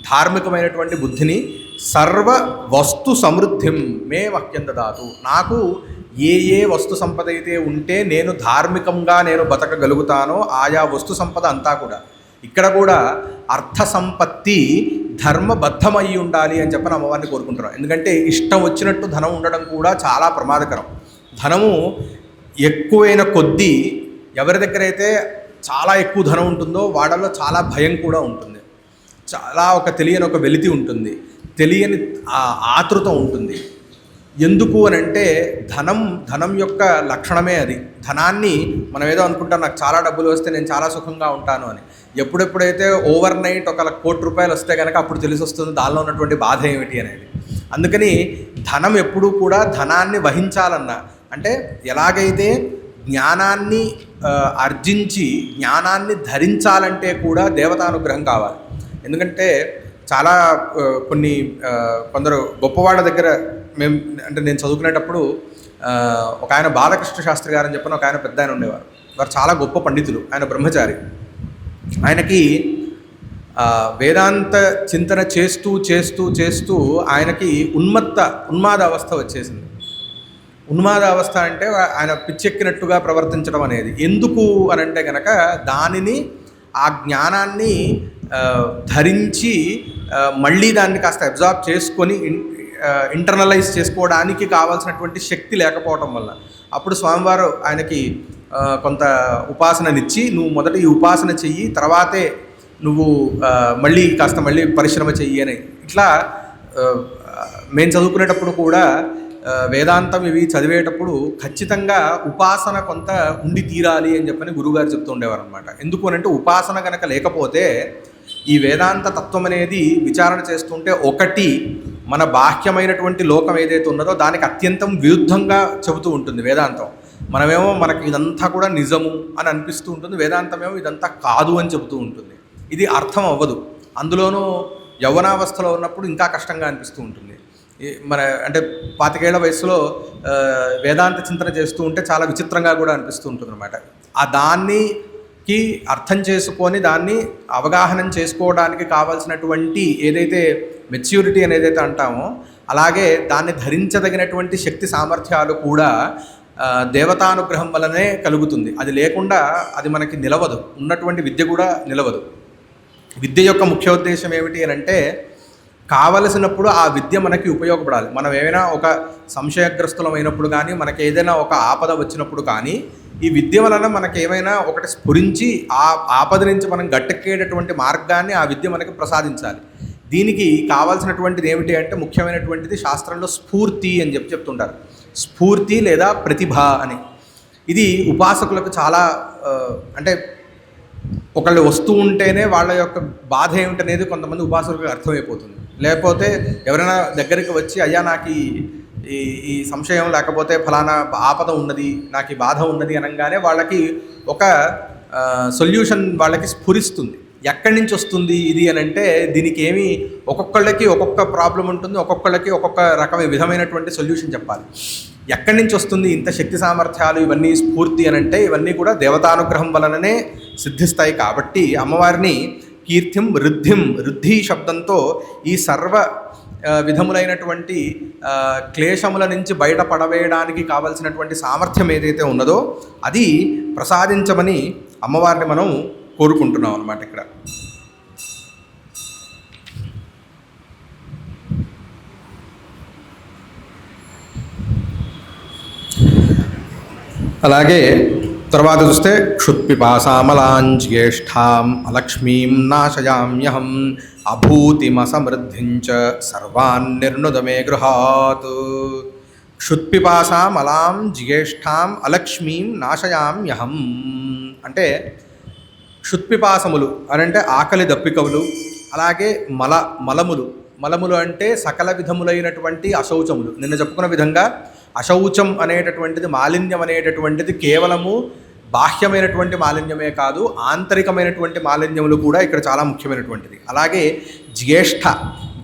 ధార్మికమైనటువంటి బుద్ధిని, సర్వ వస్తు సమృద్ధిం మే మహ్యం దదాతు, నాకు ఏ వస్తు సంపద అయితే ఉంటే నేను ధార్మికంగా నేను బతకగలుగుతానో ఆయా వస్తు సంపద అంతా కూడా, ఇక్కడ కూడా అర్థ సంపత్తి ధర్మబద్ధమై ఉండాలి అని చెప్పని అమ్మవారిని కోరుకుంటున్నాం. ఎందుకంటే ఇష్టం వచ్చినట్టు ధనం ఉండడం కూడా చాలా ప్రమాదకరం. ధనము ఎక్కువైన కొద్దీ ఎవరి దగ్గర అయితే చాలా ఎక్కువ ధనం ఉంటుందో వాళ్ళలో చాలా భయం కూడా ఉంటుంది, చాలా తెలియని ఒక వెలితి ఉంటుంది, తెలియని ఆతృత ఉంటుంది. ఎందుకు అని అంటే ధనం యొక్క లక్షణమే అది. ధనాన్ని మనం ఏదో అనుకుంటాం, నాకు చాలా డబ్బులు వస్తే నేను చాలా సుఖంగా ఉంటాను అని. ఎప్పుడెప్పుడైతే ఓవర్ నైట్ 1 కోటి రూపాయలు వస్తే కనుక అప్పుడు తెలిసి వస్తుంది దానిలో ఉన్నటువంటి బాధ ఏమిటి అనేది. అందుకని ధనం ఎప్పుడూ కూడా ధనాన్ని వహించాలన్నా, అంటే ఎలాగైతే జ్ఞానాన్ని ఆర్జించి జ్ఞానాన్ని ధరించాలంటే కూడా దేవతానుగ్రహం కావాలి. ఎందుకంటే చాలా కొందరు గొప్పవాళ్ళ దగ్గర నేను చదువుకునేటప్పుడు ఒక ఆయన బాలకృష్ణ శాస్త్రి గారు అని చెప్పిన ఒక ఆయన పెద్ద ఆయన ఉండేవారు. వారు చాలా గొప్ప పండితులు, ఆయన బ్రహ్మచారి. ఆయనకి వేదాంత చింతన చేస్తూ చేస్తూ చేస్తూ ఆయనకి ఉన్మాద అవస్థ వచ్చేసింది. ఉన్మాద అవస్థ అంటే ఆయన పిచ్చెక్కినట్టుగా ప్రవర్తించడం అనేది. ఎందుకు అని అంటే కనుక దానిని, ఆ జ్ఞానాన్ని ధరించి మళ్ళీ దాన్ని కాస్త అబ్జార్బ్ చేసుకొని ఇంటర్నలైజ్ చేసుకోవడానికి కావాల్సినటువంటి శక్తి లేకపోవటం వల్ల అప్పుడు స్వామివారు ఆయనకి కొంత ఉపాసననిచ్చి, నువ్వు మొదట ఈ ఉపాసన చెయ్యి, తర్వాతే నువ్వు మళ్ళీ పరిశ్రమ చెయ్యి అని. ఇట్లా మేము చదువుకునేటప్పుడు కూడా వేదాంతం ఇవి చదివేటప్పుడు ఖచ్చితంగా ఉపాసన కొంత ఉండి తీరాలి అని చెప్పని గురువుగారు చెప్తూ ఉండేవారు అనమాట. ఎందుకు అనంటే ఉపాసన కనుక లేకపోతే ఈ వేదాంత తత్వం అనేది విచారణ చేస్తుంటే ఒకటి మన బాహ్యమైనటువంటి లోకం ఏదైతే ఉన్నదో దానికి అత్యంతం విరుద్ధంగా చెబుతూ ఉంటుంది వేదాంతం. మనకి ఇదంతా కూడా నిజము అని అనిపిస్తూ ఉంటుంది, వేదాంతమేమో ఇదంతా కాదు అని చెబుతూ ఉంటుంది. ఇది అర్థం అవ్వదు. అందులోనూ యవ్వనావస్థలో ఉన్నప్పుడు ఇంకా కష్టంగా అనిపిస్తూ ఉంటుంది. అంటే 25 ఏళ్ల వయసులో వేదాంత చింతన చేస్తూ ఉంటే చాలా విచిత్రంగా కూడా అనిపిస్తూ ఉంటుంది అనమాట. దానికి అర్థం చేసుకొని దాన్ని అవగాహన చేసుకోవడానికి కావాల్సినటువంటి ఏదైతే మెచ్యూరిటీ అనేదైతే అంటామో, అలాగే దాన్ని ధరించదగినటువంటి శక్తి సామర్థ్యాలు కూడా దేవతానుగ్రహం వల్లనే కలుగుతుంది. అది లేకుండా అది మనకి నిలవదు, ఉన్నటువంటి విద్య కూడా నిలవదు. విద్య యొక్క ముఖ్య ఉద్దేశం ఏమిటి అని అంటే కావలసినప్పుడు ఆ విద్య మనకి ఉపయోగపడాలి. మనం ఏమైనా ఒక సంశయగ్రస్తులమైనప్పుడు కానీ, మనకి ఏదైనా ఒక ఆపద వచ్చినప్పుడు కానీ, ఈ విద్య వలన మనకేమైనా ఒకటి స్ఫురించి ఆ ఆపద నుంచి మనం గట్టెక్కేటటువంటి మార్గాన్ని ఆ విద్య మనకి ప్రసాదించాలి. దీనికి కావాల్సినటువంటిది ఏమిటి అంటే ముఖ్యమైనటువంటిది శాస్త్రంలో స్ఫూర్తి అని చెప్తుంటారు. స్ఫూర్తి లేదా ప్రతిభ అని. ఇది ఉపాసకులకు చాలా అంటే ఒకళ్ళు వస్తూ ఉంటేనే వాళ్ళ యొక్క బాధ ఏమిటనేది కొంతమంది ఉపాసకులకు అర్థమైపోతుంది. లేకపోతే ఎవరైనా దగ్గరికి వచ్చి అయ్యా నాకు ఈ ఈ సంశయం లేకపోతే ఫలానా ఆపద ఉన్నది, నాకు ఈ బాధ ఉన్నది అనగానే వాళ్ళకి ఒక సొల్యూషన్ వాళ్ళకి స్ఫురిస్తుంది. ఎక్కడి నుంచి వస్తుంది ఇది అని అంటే దీనికి ఏమి ఒక్కొక్కళ్ళకి ఒక్కొక్క ప్రాబ్లం ఉంటుంది, ఒక్కొక్కళ్ళకి ఒక్కొక్క విధమైనటువంటి సొల్యూషన్ చెప్పాలి. ఎక్కడి నుంచి వస్తుంది ఇంత శక్తి సామర్థ్యాలు ఇవన్నీ స్ఫూర్తి అని అంటే ఇవన్నీ కూడా దేవతానుగ్రహం వలననే సిద్ధిస్తాయి. కాబట్టి అమ్మవారిని కీర్తిం రుద్ధి శబ్దంతో ఈ సర్వ విధములైనటువంటి క్లేశముల నుంచి బయటపడవేయడానికి కావలసినటువంటి సామర్థ్యం ఏదైతే ఉన్నదో అది ప్రసాదించమని అమ్మవారిని మనం కోరుకుంటున్నాం అన్నమాట. ఇక్కడ అలాగే తర్వాత చూస్తే క్షుత్పిపాసామలాంజ్యేష్ఠాం అలక్ష్మీం నాశయామ్యహం అభూతిమసమృద్ధించ సర్వాన్ నిర్నుదమే గృహాత్. క్షుత్పిపాసామలాం జ్యేష్ఠాం అలక్ష్మీం నాశయామ్యహం అంటే క్షుత్పిపాసములు అని అంటే ఆకలి దప్పికములు, అలాగే మలములు అంటే సకల విధములైనటువంటి అశౌచములు. నిన్న చెప్పుకున్న విధంగా అశౌచం అనేటటువంటిది మాలిన్యం అనేటటువంటిది కేవలము బాహ్యమైనటువంటి మాలిన్యమే కాదు, ఆంతరికమైనటువంటి మాలిన్యములు కూడా ఇక్కడ చాలా ముఖ్యమైనటువంటిది. అలాగే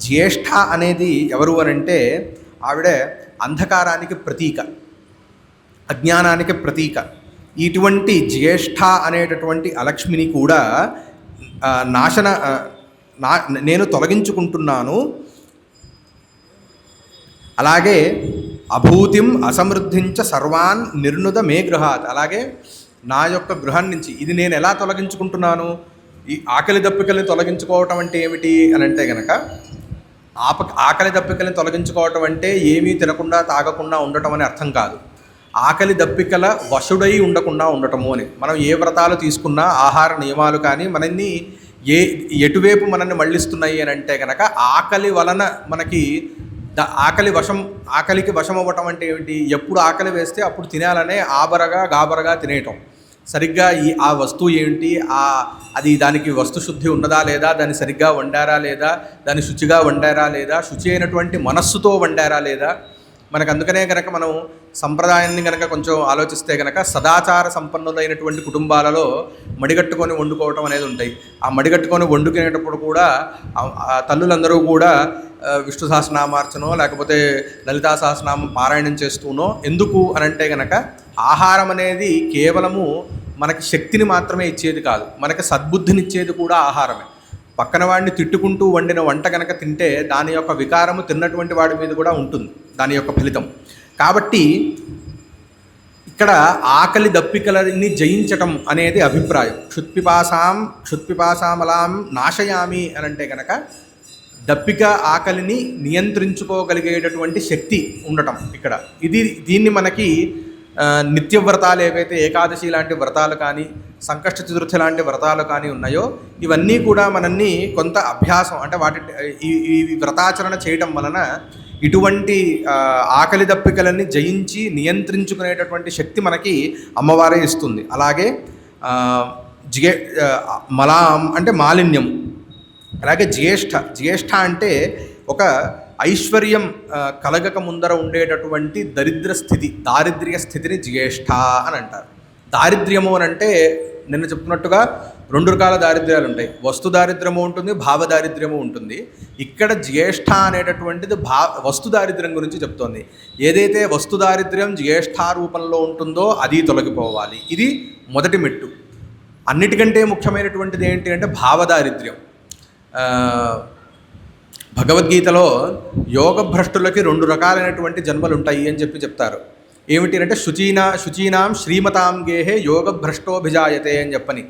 జ్యేష్ఠ అనేది ఎవరు అనంటే ఆవిడ అంధకారానికి ప్రతీక, అజ్ఞానానికి ప్రతీక. ఇటువంటి జ్యేష్ఠ అనేటటువంటి అలక్ష్మిని కూడా నేను తొలగించుకుంటున్నాను. అలాగే అభూతిం అసమృద్ధించ సర్వాన్ నిర్నుద మే గృహాత్. అలాగే నా యొక్క గృహం నుంచి ఇది నేను ఎలా తొలగించుకుంటున్నాను? ఈ ఆకలి దప్పికల్ని తొలగించుకోవటం అంటే ఏమిటి అని అంటే కనుక ఆకలి దప్పికల్ని తొలగించుకోవటం అంటే ఏమీ తినకుండా తాగకుండా ఉండటం అని అర్థం కాదు. ఆకలి దప్పికల వశుడై ఉండకుండా ఉండటము అని. మనం ఏ వ్రతాలు తీసుకున్నా ఆహార నియమాలు కానీ మనల్ని ఎటువైపు మనల్ని మళ్ళిస్తున్నాయి అని అంటే కనుక ఆకలి వలన మనకి ఆకలికి వశం అవ్వటం అంటే ఏమిటి? ఎప్పుడు ఆకలి వేస్తే అప్పుడు తినాలనే గాబరగా తినేయటం. సరిగ్గా ఆ వస్తువు ఏంటి, అది దానికి వస్తు శుద్ధి ఉన్నదా లేదా, దాన్ని సరిగ్గా వండారా లేదా, దాన్ని శుచిగా వండారా లేదా, శుచి అయినటువంటి మనస్సుతో వండారా లేదా. మనకు అందుకనే కనుక మనం సంప్రదాయాన్ని కనుక కొంచెం ఆలోచిస్తే కనుక సదాచార సంపన్నులైనటువంటి కుటుంబాలలో మడిగట్టుకొని వండుకోవటం అనేది ఉంటాయి. ఆ మడిగట్టుకొని వండుకునేటప్పుడు కూడా తల్లులందరూ కూడా విష్ణు సహస్రనామార్చనో లేకపోతే లలితా సహస్రనామం పారాయణం చేస్తూనో. ఎందుకు అనంటే కనుక ఆహారం అనేది కేవలము మనకి శక్తిని మాత్రమే ఇచ్చేది కాదు, మనకి సద్బుద్ధినిచ్చేది కూడా ఆహారమే. పక్కన వాడిని తిట్టుకుంటూ వండిన వంట కనుక తింటే దాని యొక్క వికారము తిన్నటువంటి వాడి మీద కూడా ఉంటుంది, దాని యొక్క ఫలితం. కాబట్టి ఇక్కడ ఆకలి దప్పికలని జయించటం అనేది అభిప్రాయం. క్షుత్పిపాసామలాం నాశయామి అని అంటే కనుక దప్పిక ఆకలిని నియంత్రించుకోగలిగేటటువంటి శక్తి ఉండటం ఇక్కడ. దీన్ని మనకి నిత్య వ్రతాలు ఏవైతే ఏకాదశి లాంటి వ్రతాలు కానీ సంకష్ట చతుర్థి లాంటి వ్రతాలు కానీ ఉన్నాయో ఇవన్నీ కూడా మనల్ని కొంత అభ్యాసం అంటే ఈ వ్రతాచరణ చేయటం వలన ఇటువంటి ఆకలి దప్పికలన్నీ జయించి నియంత్రించుకునేటటువంటి శక్తి మనకి అమ్మవారే ఇస్తుంది. అలాగే మలాం అంటే మాలిన్యం. అలాగే జ్యేష్ఠ అంటే ఒక ఐశ్వర్యం కలగక ముందర ఉండేటటువంటి దారిద్ర్య స్థితిని జ్యేష్ఠ అని అంటారు. దారిద్ర్యము అని అంటే నిన్న చెప్తున్నట్టుగా 2 రకాల దారిద్ర్యాలు ఉంటాయి. వస్తు దారిద్ర్యము ఉంటుంది, భావ దారిద్ర్యము ఉంటుంది. ఇక్కడ జ్యేష్ఠ అనేటటువంటిది వస్తు దారిద్ర్యం గురించి చెప్తోంది. ఏదైతే వస్తు దారిద్ర్యం జ్యేష్ఠ రూపంలో ఉంటుందో అది తొలగిపోవాలి. ఇది మొదటి మెట్టు. అన్నిటికంటే ముఖ్యమైనటువంటిది ఏంటి అంటే భావ దారిద్ర్యం. భగవద్గీతలో యోగ భ్రష్టులకి 2 రకాలైనటువంటి జన్మలు ఉంటాయి అని చెప్తారు. ఏమిటి అంటే శుచీనాం శ్రీమతాం గేహే యోగ భ్రష్టోభిజాయతే అని చెప్పని.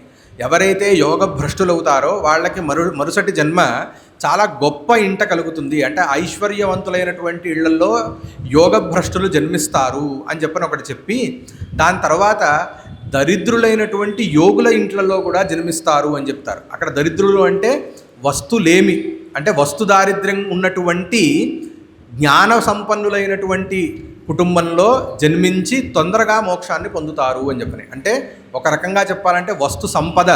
ఎవరైతే యోగ భ్రష్టులవుతారో వాళ్ళకి మరుసటి జన్మ చాలా గొప్ప ఇంట కలుగుతుంది, అంటే ఐశ్వర్యవంతులైనటువంటి ఇళ్లలో యోగభ్రష్టులు జన్మిస్తారు అని చెప్పని ఒకటి చెప్పి, దాని తర్వాత దరిద్రులైనటువంటి యోగుల ఇంట్లలో కూడా జన్మిస్తారు అని చెప్తారు. అక్కడ దరిద్రులు అంటే వస్తులేమి, అంటే వస్తు దారిద్ర్యం ఉన్నటువంటి జ్ఞాన సంపన్నులైనటువంటి కుటుంబంలో జన్మించి తొందరగా మోక్షాన్ని పొందుతారు అని చెప్పని. అంటే ఒక రకంగా చెప్పాలంటే వస్తు సంపద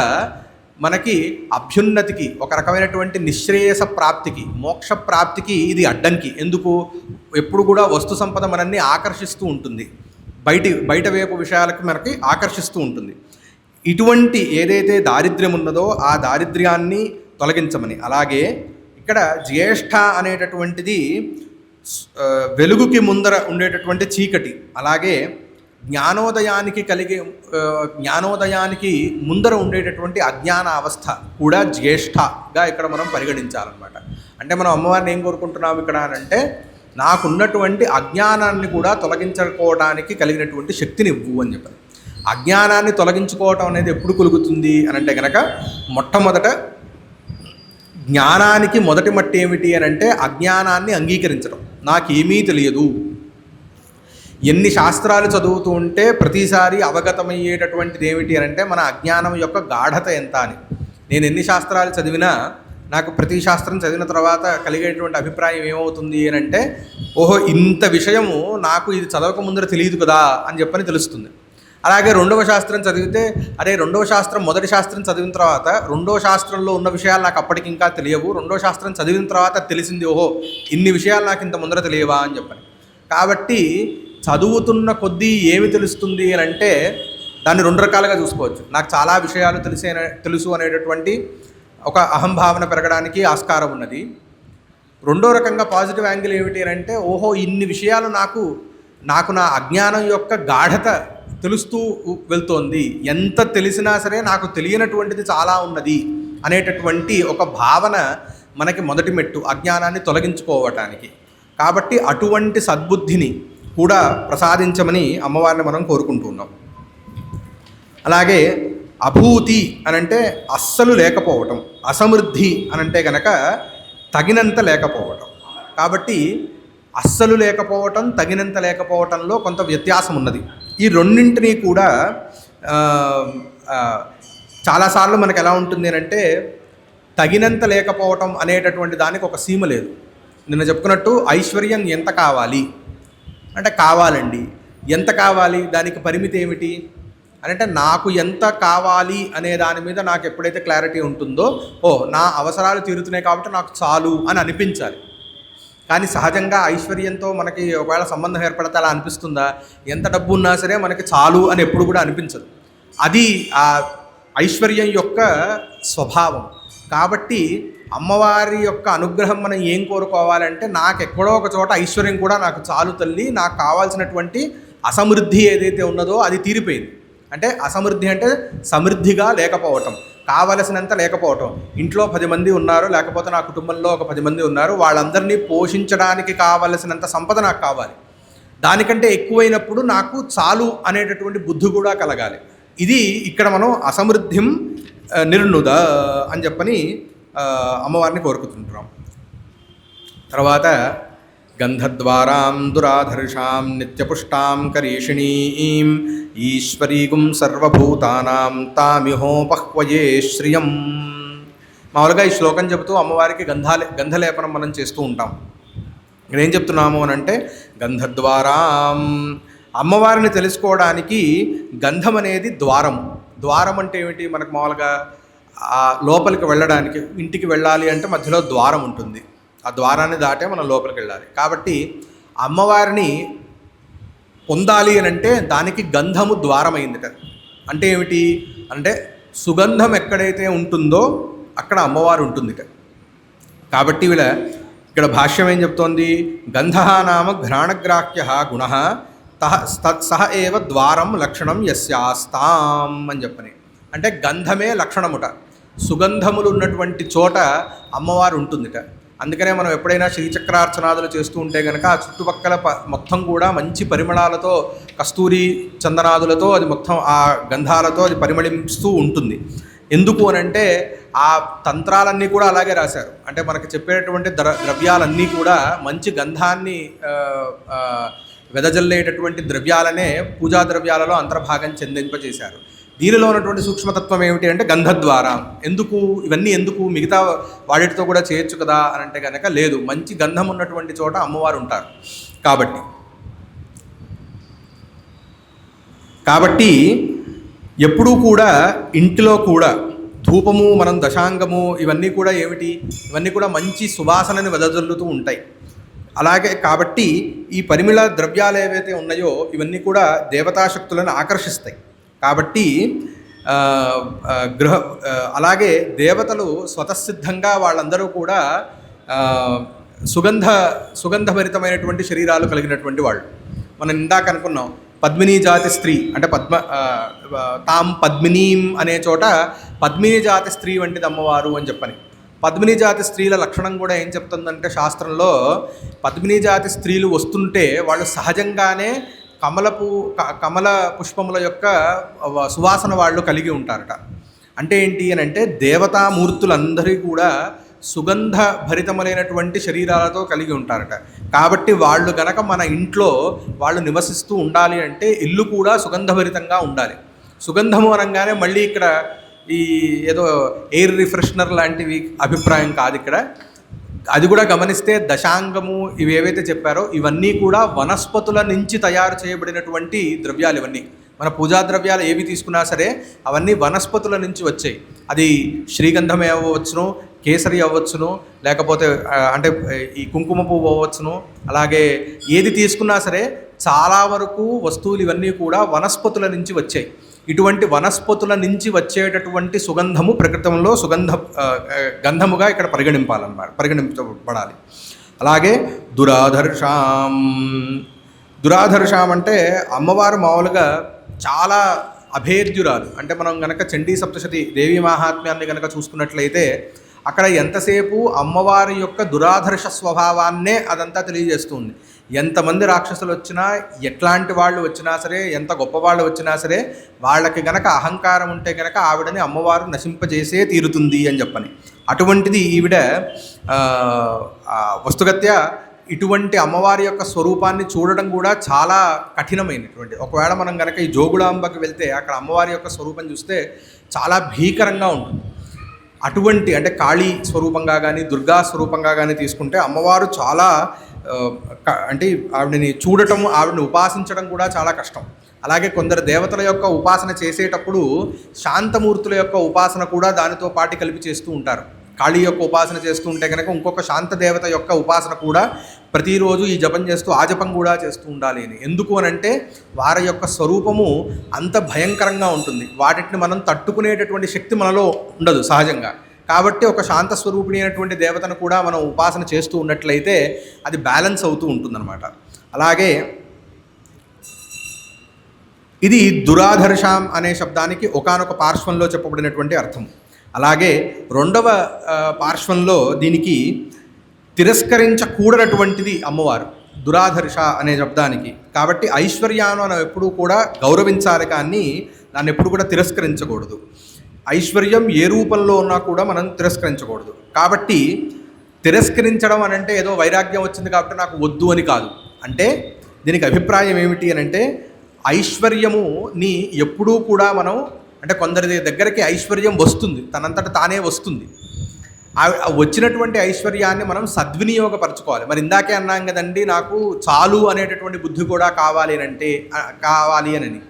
మనకి అభ్యున్నతికి, ఒక రకమైనటువంటి నిశ్రేయస ప్రాప్తికి, మోక్ష ప్రాప్తికి ఇది అడ్డంకి. ఎందుకు? ఎప్పుడు కూడా వస్తు సంపద మనల్ని ఆకర్షిస్తూ ఉంటుంది, బయట వైపు విషయాలకు మనకి ఆకర్షిస్తూ ఉంటుంది. ఇటువంటి ఏదైతే దారిద్ర్యం ఉన్నదో ఆ దారిద్ర్యాన్ని తొలగించమని. అలాగే ఇక్కడ జ్యేష్ఠ అనేటటువంటిది వెలుగుకి ముందర ఉండేటటువంటి చీకటి, అలాగే జ్ఞానోదయానికి ముందర ఉండేటటువంటి అజ్ఞాన అవస్థ కూడా జ్యేష్ఠగా ఇక్కడ మనం పరిగణించాలన్నమాట. అంటే మనం అమ్మవారిని ఏం కోరుకుంటున్నాం ఇక్కడ అంటే, నాకున్నటువంటి అజ్ఞానాన్ని కూడా తొలగించుకోవడానికి కలిగినటువంటి శక్తిని ఇవ్వు అని చెప్పారు. అజ్ఞానాన్ని తొలగించుకోవటం అనేది ఎప్పుడు కలుగుతుంది అని అంటే కనుక, మొట్టమొదట జ్ఞానానికి మొదటి మట్టి ఏమిటి అని అంటే అజ్ఞానాన్ని అంగీకరించడం. నాకేమీ తెలియదు. ఎన్ని శాస్త్రాలు చదువుతూ ఉంటే ప్రతిసారి అవగతమయ్యేటటువంటిది ఏమిటి అని అంటే మన అజ్ఞానం యొక్క గాఢత ఎంత అని. నేను ఎన్ని శాస్త్రాలు చదివినా నాకు ప్రతి శాస్త్రం చదివిన తర్వాత కలిగేటువంటి అభిప్రాయం ఏమవుతుంది అని అంటే, ఓహో ఇంత విషయము నాకు ఇది చదవక ముందర తెలియదు కదా అని చెప్పని తెలుస్తుంది. అలాగే రెండవ శాస్త్రం చదివితే, అదే రెండవ శాస్త్రం మొదటి శాస్త్రం చదివిన తర్వాత రెండవ శాస్త్రంలో ఉన్న విషయాలు నాకు అప్పటికి ఇంకా తెలియవు, రెండవ శాస్త్రం చదివిన తర్వాత తెలిసింది, ఓహో ఇన్ని విషయాలు నాకు ఇంత ముందర తెలియవా అని చెప్పని. కాబట్టి చదువుతున్న కొద్దీ ఏమి తెలుస్తుంది అని అంటే దాన్ని రెండు రకాలుగా చూసుకోవచ్చు. నాకు చాలా విషయాలు తెలుసు అనేటటువంటి ఒక అహంభావన పెరగడానికి ఆస్కారం ఉన్నది. రెండో రకంగా పాజిటివ్ యాంగిల్ ఏమిటి అని అంటే, ఓహో ఇన్ని విషయాలు నాకు నా అజ్ఞానం యొక్క గాఢత తెలుస్తూ వెళ్తోంది, ఎంత తెలిసినా సరే నాకు తెలియనటువంటిది చాలా ఉన్నది అనేటటువంటి ఒక భావన మనకి మొదటి మెట్టు అజ్ఞానాన్ని తొలగించుకోవటానికి. కాబట్టి అటువంటి సద్బుద్ధిని కూడా ప్రసాదించమని అమ్మవారిని మనం కోరుకుంటున్నాం. అలాగే అభూతి అనంటే అస్సలు లేకపోవటం, అసమృద్ధి అనంటే కనుక తగినంత లేకపోవటం. కాబట్టి అస్సలు లేకపోవటం, తగినంత లేకపోవటంలో కొంత వ్యత్యాసం ఉన్నది. ఈ రెండింటినీ కూడా చాలాసార్లు మనకు ఎలా ఉంటుంది అంటే, తగినంత లేకపోవటం అనేటటువంటి దానికి ఒక సీమ లేదు. నిన్న చెప్పుకున్నట్టు ఐశ్వర్యం ఎంత కావాలి అంటే, కావాలండి. ఎంత కావాలి, దానికి పరిమితి ఏమిటి అని అంటే, నాకు ఎంత కావాలి అనే దాని మీద నాకు ఎప్పుడైతే క్లారిటీ ఉంటుందో, నా అవసరాలు తీరుతున్నాయి కాబట్టి నాకు చాలు అని అనిపించాలి. కానీ సహజంగా ఐశ్వర్యంతో మనకి ఒకవేళ సంబంధం ఏర్పడితే అలా అనిపిస్తుందా? ఎంత డబ్బు ఉన్నా సరే మనకి చాలు అని ఎప్పుడు కూడా అనిపించదు. అది ఆ ఐశ్వర్యం యొక్క స్వభావం. కాబట్టి అమ్మవారి యొక్క అనుగ్రహం మనం ఏం కోరుకోవాలంటే, నాకు ఎక్కడో ఒక చోట ఐశ్వర్యం కూడా నాకు చాలు తల్లి, నాకు కావాల్సినటువంటి అసమృద్ధి ఏదైతే ఉన్నదో అది తీరిపోయింది. అంటే అసమృద్ధి అంటే సమృద్ధిగా లేకపోవటం, కావలసినంత లేకపోవటం. ఇంట్లో 10 మంది ఉన్నారు, లేకపోతే నా కుటుంబంలో ఒక 10 మంది ఉన్నారు, వాళ్ళందరినీ పోషించడానికి కావలసినంత సంపద నాకు కావాలి. దానికంటే ఎక్కువైనప్పుడు నాకు చాలు అనేటటువంటి బుద్ధి కూడా కలగాలి. ఇది ఇక్కడ మనం అసమృద్ధిం నిర్ణుద అని చెప్పని అమ్మవారిని కోరుకుంటుంటాం. తర్వాత గంధద్వారాం దురాధర్షాం నిత్యపుష్టాం కరీషిణీం ఈశ్వరీగుం సర్వభూతానాం తామిహోపహ్వయే శ్రియం. మామూలుగా ఈ శ్లోకం చెబుతూ అమ్మవారికి గంధలేపనం మనం చేస్తూ ఉంటాం. ఇక్కడ ఏం చెప్తున్నాము అని అంటే, గంధద్వారాం, అమ్మవారిని తెలుసుకోవడానికి గంధం అనేది ద్వారం. ద్వారం అంటే ఏమిటి? మనకు మామూలుగా లోపలికి వెళ్ళడానికి, ఇంటికి వెళ్ళాలి అంటే మధ్యలో ద్వారం ఉంటుంది, ఆ ద్వారాన్ని దాటే మనం లోపలికి వెళ్ళాలి. కాబట్టి అమ్మవారిని పొందాలి అని అంటే దానికి గంధము ద్వారమైందిట. అంటే ఏమిటి అంటే, సుగంధం ఎక్కడైతే ఉంటుందో అక్కడ అమ్మవారు ఉంటుందిట. కాబట్టి ఇక్కడ భాష్యం ఏం చెప్తోంది? గంధః నామ ఘ్రాణగ్రాహ్య గుణః సహ ఏవ ద్వారం లక్షణం యస్యాస్తాం అని చెప్పని. అంటే గంధమే లక్షణముట, సుగంధములు ఉన్నటువంటి చోట అమ్మవారు ఉంటుందిట. అందుకనే మనం ఎప్పుడైనా శ్రీచక్రార్చనాదులు చేస్తూ ఉంటే కనుక ఆ చుట్టుపక్కల మొత్తం కూడా మంచి పరిమళాలతో, కస్తూరి చందనాదులతో అది మొత్తం ఆ గంధాలతో అది పరిమళిస్తూ ఉంటుంది. ఎందుకు అని అంటే ఆ తంత్రాలన్నీ కూడా అలాగే రాశారు. అంటే మనకు చెప్పేటటువంటి ద్రవ్యాలన్నీ కూడా మంచి గంధాన్ని వెదజల్లేటటువంటి ద్రవ్యాలనే పూజా ద్రవ్యాలలో అంతర్భాగం చెందింపజేశారు. దీనిలో ఉన్నటువంటి సూక్ష్మతత్వం ఏమిటి అంటే గంధద్వారా. ఇవన్నీ ఎందుకు మిగతా వాటితో కూడా చేయొచ్చు కదా అని అంటే కనుక లేదు, మంచి గంధం ఉన్నటువంటి చోట అమ్మవారు ఉంటారు కాబట్టి ఎప్పుడూ కూడా ఇంటిలో కూడా ధూపము, మనం దశాంగము, ఇవన్నీ కూడా ఏమిటి, ఇవన్నీ కూడా మంచి సువాసనని వెదజల్లుతూ ఉంటాయి. అలాగే కాబట్టి ఈ పరిమళ ద్రవ్యాలు ఏవైతే ఉన్నాయో ఇవన్నీ కూడా దేవతాశక్తులను ఆకర్షిస్తాయి. కాబట్టి అలాగే దేవతలు స్వతసిద్ధంగా వాళ్ళందరూ కూడా సుగంధభరితమైనటువంటి శరీరాలు కలిగినటువంటి వాళ్ళు. మనం ఇందాక అనుకున్నాం పద్మినీ జాతి స్త్రీ అంటే తాం పద్మినీం అనే చోట పద్మినీ జాతి స్త్రీ వంటిది అమ్మవారు అని చెప్పని. పద్మినీ జాతి స్త్రీల లక్షణం కూడా ఏం చెప్తుందంటే శాస్త్రంలో, పద్మినీ జాతి స్త్రీలు వస్తుంటే వాళ్ళు సహజంగానే కమల పుష్పముల యొక్క సువాసన వాళ్ళు కలిగి ఉంటారట. అంటే ఏంటి అని అంటే దేవతామూర్తులందరూ కూడా సుగంధ భరితములైనటువంటి శరీరాలతో కలిగి ఉంటారట. కాబట్టి వాళ్ళు గనక మన ఇంట్లో వాళ్ళు నివసిస్తూ ఉండాలి అంటే ఇల్లు కూడా సుగంధభరితంగా ఉండాలి. సుగంధము అనగానే మళ్ళీ ఇక్కడ ఈ ఏదో ఎయిర్ రిఫ్రెషనర్ లాంటివి అభిప్రాయం కాదు ఇక్కడ. అది కూడా గమనిస్తే దశాంగము ఇవి ఏవైతే చెప్పారో ఇవన్నీ కూడా వనస్పతుల నుంచి తయారు చేయబడినటువంటి ద్రవ్యాలు. ఇవన్నీ మన పూజా ద్రవ్యాలు ఏవి తీసుకున్నా సరే అవన్నీ వనస్పతుల నుంచి వచ్చాయి. అది శ్రీగంధమే అవ్వచ్చును, కేసరి అవ్వచ్చును, లేకపోతే అంటే ఈ కుంకుమ పువ్వు అవ్వచ్చును. అలాగే ఏది తీసుకున్నా సరే చాలా వరకు వస్తువులు ఇవన్నీ కూడా వనస్పతుల నుంచి వచ్చాయి. ఇటువంటి వనస్పతుల నుంచి వచ్చేటటువంటి సుగంధము ప్రకృతంలో గంధముగా ఇక్కడ పరిగణించబడాలి. అలాగే దురాధర్షాం అంటే అమ్మవారు మామూలుగా చాలా అభేద్యురాలు. అంటే మనం గనక చండీ సప్తశతి దేవీ మహాత్మ్యాన్ని గనక చూసుకున్నట్లయితే అక్కడ ఎంతసేపు అమ్మవారి యొక్క దురాధర్ష స్వభావాన్నే అదంతా తెలియజేస్తుంది. ఎంతమంది రాక్షసులు వచ్చినా, ఎట్లాంటి వాళ్ళు వచ్చినా సరే, ఎంత గొప్పవాళ్ళు వచ్చినా సరే, వాళ్ళకి గనక అహంకారం ఉంటే గనక ఆవిడని అమ్మవారు నశింపజేసే తీరుతుంది అని చెప్పని. అటువంటిది ఈవిడ వస్తుగత్యా ఇటువంటి అమ్మవారి యొక్క స్వరూపాన్ని చూడడం కూడా చాలా కఠినమైనటువంటి. ఒకవేళ మనం కనుక ఈ జోగులాంబకి వెళ్తే అక్కడ అమ్మవారి యొక్క స్వరూపం చూస్తే చాలా భీకరంగా ఉంటుంది. అటువంటి అంటే కాళీ స్వరూపంగా కానీ దుర్గా స్వరూపంగా కానీ తీసుకుంటే అమ్మవారు చాలా అంటే ఆవిడని చూడటం, ఆవిడని ఉపాసించడం కూడా చాలా కష్టం. అలాగే కొందరు దేవతల యొక్క ఉపాసన చేసేటప్పుడు శాంతమూర్తుల యొక్క ఉపాసన కూడా దానితో పాటు కలిపి చేస్తూ ఉంటారు. కాళీ యొక్క ఉపాసన చేస్తూ ఉంటే కనుక ఇంకొక శాంత దేవత యొక్క ఉపాసన కూడా ప్రతిరోజు ఈ జపం చేస్తూ ఆ జపం కూడా చేస్తూ ఉండాలి అని. ఎందుకు అని అంటే వారి యొక్క స్వరూపము అంత భయంకరంగా ఉంటుంది. వాటిని మనం తట్టుకునేటటువంటి శక్తి మనలో ఉండదు సహజంగా. కాబట్టి ఒక శాంత స్వరూపిణి అయినటువంటి దేవతను కూడా మనం ఉపాసన చేస్తూ ఉన్నట్లయితే అది బ్యాలెన్స్ అవుతూ ఉంటుందన్నమాట. అలాగే ఇది దురాధర్షాం అనే శబ్దానికి ఒకానొక పార్శ్వంలో చెప్పబడినటువంటి అర్థం. అలాగే రెండవ పార్శ్వంలో దీనికి తిరస్కరించకూడనటువంటిది అమ్మవారు దురాధర్ష అనే శబ్దానికి. కాబట్టి ఐశ్వర్యాన్ని మనం ఎప్పుడూ కూడా గౌరవించాలి, కానీ దాన్ని ఎప్పుడు కూడా తిరస్కరించకూడదు. ఐశ్వర్యం ఏ రూపంలో ఉన్నా కూడా మనం తిరస్కరించకూడదు. కాబట్టి తిరస్కరించడం అని అంటే ఏదో వైరాగ్యం వచ్చింది కాబట్టి నాకు వద్దు అని కాదు. అంటే దీనికి అభిప్రాయం ఏమిటి అని అంటే ఐశ్వర్యముని ఎప్పుడూ కూడా మనం అంటే కొందరి దగ్గరికి ఐశ్వర్యం వస్తుంది, తనంతట తానే వస్తుంది. వచ్చినటువంటి ఐశ్వర్యాన్ని మనం సద్వినియోగపరచుకోవాలి. మరి ఇందాకే అన్నాం కదండి, నాకు చాలు అనేటటువంటి బుద్ధి కూడా కావాలి అని.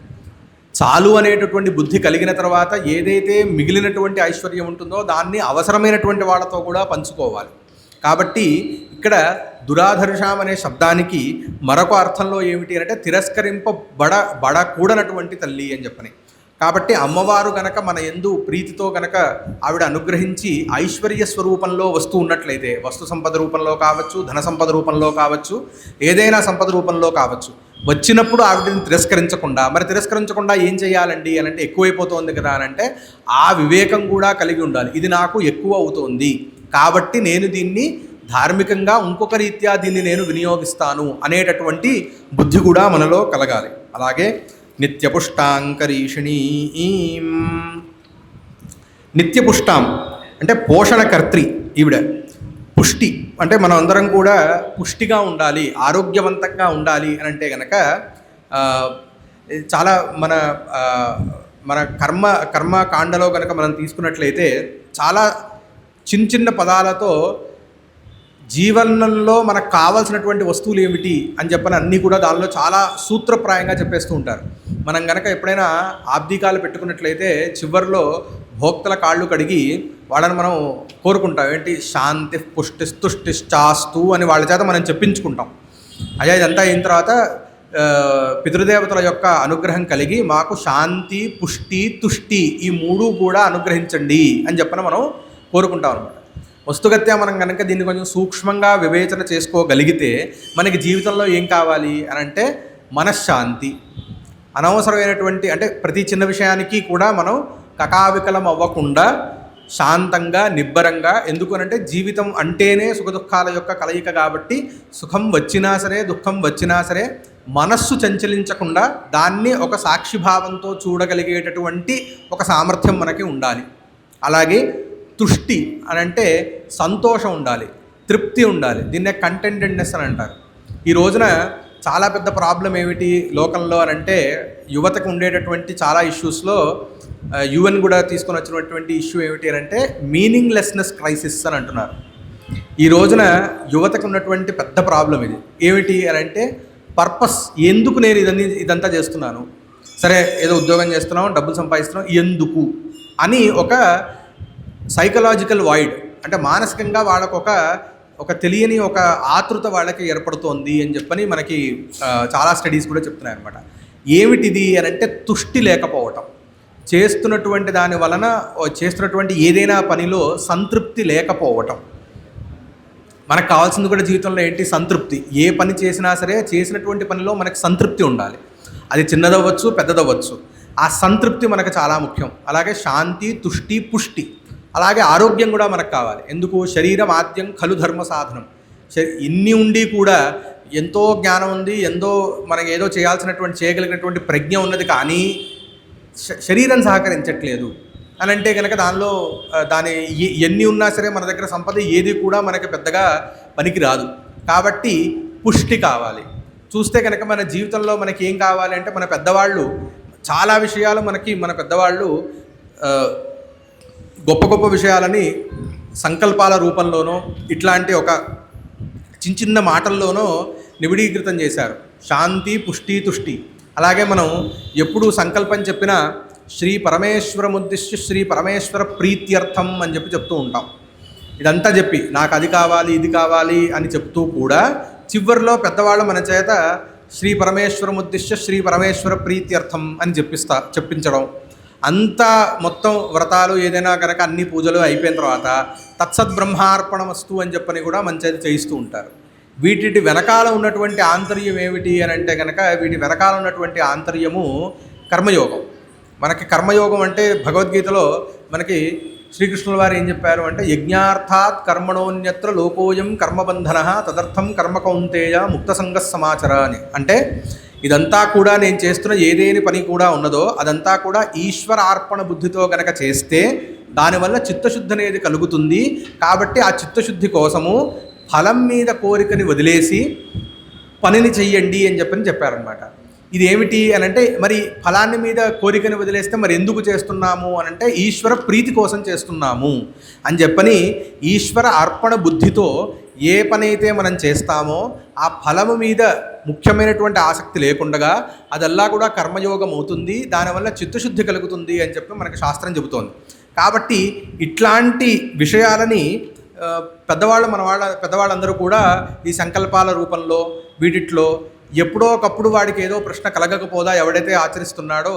చాలు అనేటటువంటి బుద్ధి కలిగిన తర్వాత ఏదైతే మిగిలినటువంటి ఐశ్వర్యం ఉంటుందో దాన్ని అవసరమైనటువంటి వాళ్ళతో కూడా పంచుకోవాలి. కాబట్టి ఇక్కడ దురాధర్షం అనే శబ్దానికి మరొక అర్థంలో ఏమిటి అంటే తిరస్కరింపబడకూడనటువంటి తల్లి అని చెప్పని. కాబట్టి అమ్మవారు గనక మన యందు ప్రీతితో గనక ఆవిడ అనుగ్రహించి ఐశ్వర్య స్వరూపంలో వస్తూ ఉన్నట్లయితే, వస్తు సంపద రూపంలో కావచ్చు, ధన సంపద రూపంలో కావచ్చు, ఏదైనా సంపద రూపంలో కావచ్చు, వచ్చినప్పుడు ఆవిడని తిరస్కరించకుండా ఏం చేయాలండి అని అంటే ఎక్కువైపోతుంది కదా అని అంటే ఆ వివేకం కూడా కలిగి ఉండాలి. ఇది నాకు ఎక్కువ అవుతోంది కాబట్టి నేను దీన్ని ధార్మికంగా ఇంకొక రీత్యా దీన్ని నేను వినియోగిస్తాను అనేటటువంటి బుద్ధి కూడా మనలో కలగాలి. అలాగే నిత్యపుష్టాంకరీషిణీం, నిత్యపుష్టాం అంటే పోషణకర్త్రి ఈవిడ. పుష్టి అంటే మనం అందరం కూడా పుష్టిగా ఉండాలి, ఆరోగ్యవంతంగా ఉండాలి అని అంటే కనుక చాలా మన మన కర్మకాండలో కనుక మనం తీసుకున్నట్లయితే చాలా చిన్న పదాలతో జీవనంలో మనకు కావాల్సినటువంటి వస్తువులు ఏమిటి అని చెప్పని అన్నీ కూడా దానిలో చాలా సూత్రప్రాయంగా చెప్పేస్తూ ఉంటారు. మనం కనుక ఎప్పుడైనా ఆబ్దికాలు పెట్టుకున్నట్లయితే చివరిలో భోక్తల కాళ్ళు కడిగి వాళ్ళని మనం కోరుకుంటాం, ఏంటి శాంతి పుష్టిస్తుష్టిశ్చాస్తు అని వాళ్ళ చేత మనం చెప్పించుకుంటాం. అయ్యా ఇదంతా అయిన తర్వాత పితృదేవతల యొక్క అనుగ్రహం కలిగి మాకు శాంతి పుష్టి తుష్టి ఈ మూడు కూడా అనుగ్రహించండి అని చెప్పని మనం కోరుకుంటాం అనమాట. వస్తుగత్యా మనం కనుక దీన్ని కొంచెం సూక్ష్మంగా వివేచన చేసుకోగలిగితే మనకి జీవితంలో ఏం కావాలి అని అంటే మనశ్శాంతి, అనవసరమైనటువంటి అంటే ప్రతి చిన్న విషయానికి కూడా మనం కకావికలం అవ్వకుండా శాంతంగా నిబ్బరంగా, ఎందుకనంటే జీవితం అంటేనే సుఖదుఖాల యొక్క కలయిక కాబట్టి సుఖం వచ్చినా సరే దుఃఖం వచ్చినా సరే మనస్సు చంచలించకుండా దాన్ని ఒక సాక్షిభావంతో చూడగలిగేటటువంటి ఒక సామర్థ్యం మనకి ఉండాలి. అలాగే తుష్టి అని అంటే సంతోషం ఉండాలి, తృప్తి ఉండాలి. దీన్నే కంటెంటెడ్నెస్ అని అంటారు. ఈ రోజున చాలా పెద్ద ప్రాబ్లం ఏమిటి లోకంలో అని అంటే యువతకు ఉండేటటువంటి చాలా ఇష్యూస్లో యుఎన్ కూడా తీసుకొని వచ్చినటువంటి ఇష్యూ ఏమిటి అని అంటే మీనింగ్లెస్నెస్ క్రైసిస్ అని అంటున్నారు. ఈ రోజున యువతకు ఉన్నటువంటి పెద్ద ప్రాబ్లం ఇది. ఏమిటి అని అంటే పర్పస్, ఎందుకు నేను ఇదంతా చేస్తున్నాను, సరే ఏదో ఉద్యోగం చేస్తున్నాం డబ్బులు సంపాదిస్తున్నాం, ఎందుకు అని ఒక సైకలాజికల్ వాయిడ్ అంటే మానసికంగా వాళ్ళకు ఒక తెలియని ఒక ఆతృత వాళ్ళకి ఏర్పడుతోంది అని చెప్పని మనకి చాలా స్టడీస్ కూడా చెప్తున్నాయి అనమాట. ఏమిటిది అని అంటే తుష్టి లేకపోవటం, చేస్తున్నటువంటి దాని వలన చేస్తున్నటువంటి ఏదైనా పనిలో సంతృప్తి లేకపోవటం. మనకు కావాల్సింది కూడా జీవితంలో ఏంటి, సంతృప్తి. ఏ పని చేసినా సరే చేసినటువంటి పనిలో మనకు సంతృప్తి ఉండాలి. అది చిన్నదవ్వచ్చు పెద్దదవ్వచ్చు, ఆ సంతృప్తి మనకు చాలా ముఖ్యం. అలాగే శాంతి తుష్టి పుష్టి, అలాగే ఆరోగ్యం కూడా మనకు కావాలి. ఎందుకు, శరీరం ఆద్యం ఖలు ధర్మ సాధనం. ఇన్ని ఉండి కూడా ఎంతో జ్ఞానం ఉంది, మనకి ఏదో చేయగలిగినటువంటి ప్రజ్ఞ ఉన్నది, కానీ శరీరం సహకరించట్లేదు అని అంటే కనుక దాని ఎన్ని ఉన్నా సరే మన దగ్గర సంపద ఏది కూడా మనకి పెద్దగా పనికి రాదు. కాబట్టి పుష్టి కావాలి. చూస్తే కనుక మన జీవితంలో మనకి ఏం కావాలి అంటే మన పెద్దవాళ్ళు చాలా విషయాలు మన పెద్దవాళ్ళు గొప్ప గొప్ప విషయాలని సంకల్పాల రూపంలోనో ఇట్లాంటి ఒక చిన్న మాటల్లోనో నిబిడీకృతం చేశారు. శాంతి పుష్టి తుష్టి. అలాగే మనం ఎప్పుడు సంకల్పం చెప్పినా శ్రీ పరమేశ్వరముద్దిశ్య శ్రీ పరమేశ్వర ప్రీత్యర్థం అని చెప్తూ ఉంటాం. ఇదంతా చెప్పి నాకు అది కావాలి ఇది కావాలి అని చెప్తూ కూడా చివరిలో పెద్దవాళ్ళు మన చేత శ్రీ పరమేశ్వరముద్దిశ్య శ్రీ పరమేశ్వర ప్రీత్యర్థం అని చెప్పించడం. అంతా మొత్తం వ్రతాలు ఏదైనా కనుక అన్ని పూజలు అయిపోయిన తర్వాత తత్సద్బ్రహ్మార్పణమస్తు అని చెప్పని కూడా మన చేత చేయిస్తూ ఉంటారు. వీటి వెనకాల ఉన్నటువంటి ఆంతర్యం ఏమిటి అని అంటే కనుక వీటి వెనకాల ఉన్నటువంటి ఆంతర్యము కర్మయోగం. మనకి కర్మయోగం అంటే భగవద్గీతలో మనకి శ్రీకృష్ణుల వారు ఏం చెప్పారు అంటే యజ్ఞార్థాత్ కర్మణోన్యత్ర లోకోయం కర్మబంధన తదర్థం కర్మ కౌంతేయ ముక్తసంగ సమాచర అని. అంటే ఇదంతా కూడా నేను చేస్తున్న ఏదేని పని కూడా ఉన్నదో అదంతా కూడా ఈశ్వర అర్పణ బుద్ధితో కనుక చేస్తే దానివల్ల చిత్తశుద్ధి అనేది కలుగుతుంది. కాబట్టి ఆ చిత్తశుద్ధి కోసము ఫలం మీద కోరికని వదిలేసి పనిని చెయ్యండి అని చెప్పారనమాట. ఇది ఏమిటి అని అంటే మరి ఫలాన్ని మీద కోరికని వదిలేస్తే మరి ఎందుకు చేస్తున్నాము అని అంటే ఈశ్వర ప్రీతి కోసం చేస్తున్నాము అని చెప్పని ఈశ్వర అర్పణ బుద్ధితో ఏ పని అయితే మనం చేస్తామో ఆ ఫలము మీద ముఖ్యమైనటువంటి ఆసక్తి లేకుండా అదల్లా కూడా కర్మయోగం అవుతుంది. దానివల్ల చిత్తశుద్ధి కలుగుతుంది అని చెప్పి మనకు శాస్త్రం చెబుతోంది. కాబట్టి ఇట్లాంటి విషయాలని పెద్దవాళ్ళందరూ కూడా ఈ సంకల్పాల రూపంలో వీటిట్లో ఎప్పుడో ఒకప్పుడు వాడికి ఏదో ప్రశ్న కలగకపోదా, ఎవడైతే ఆచరిస్తున్నాడో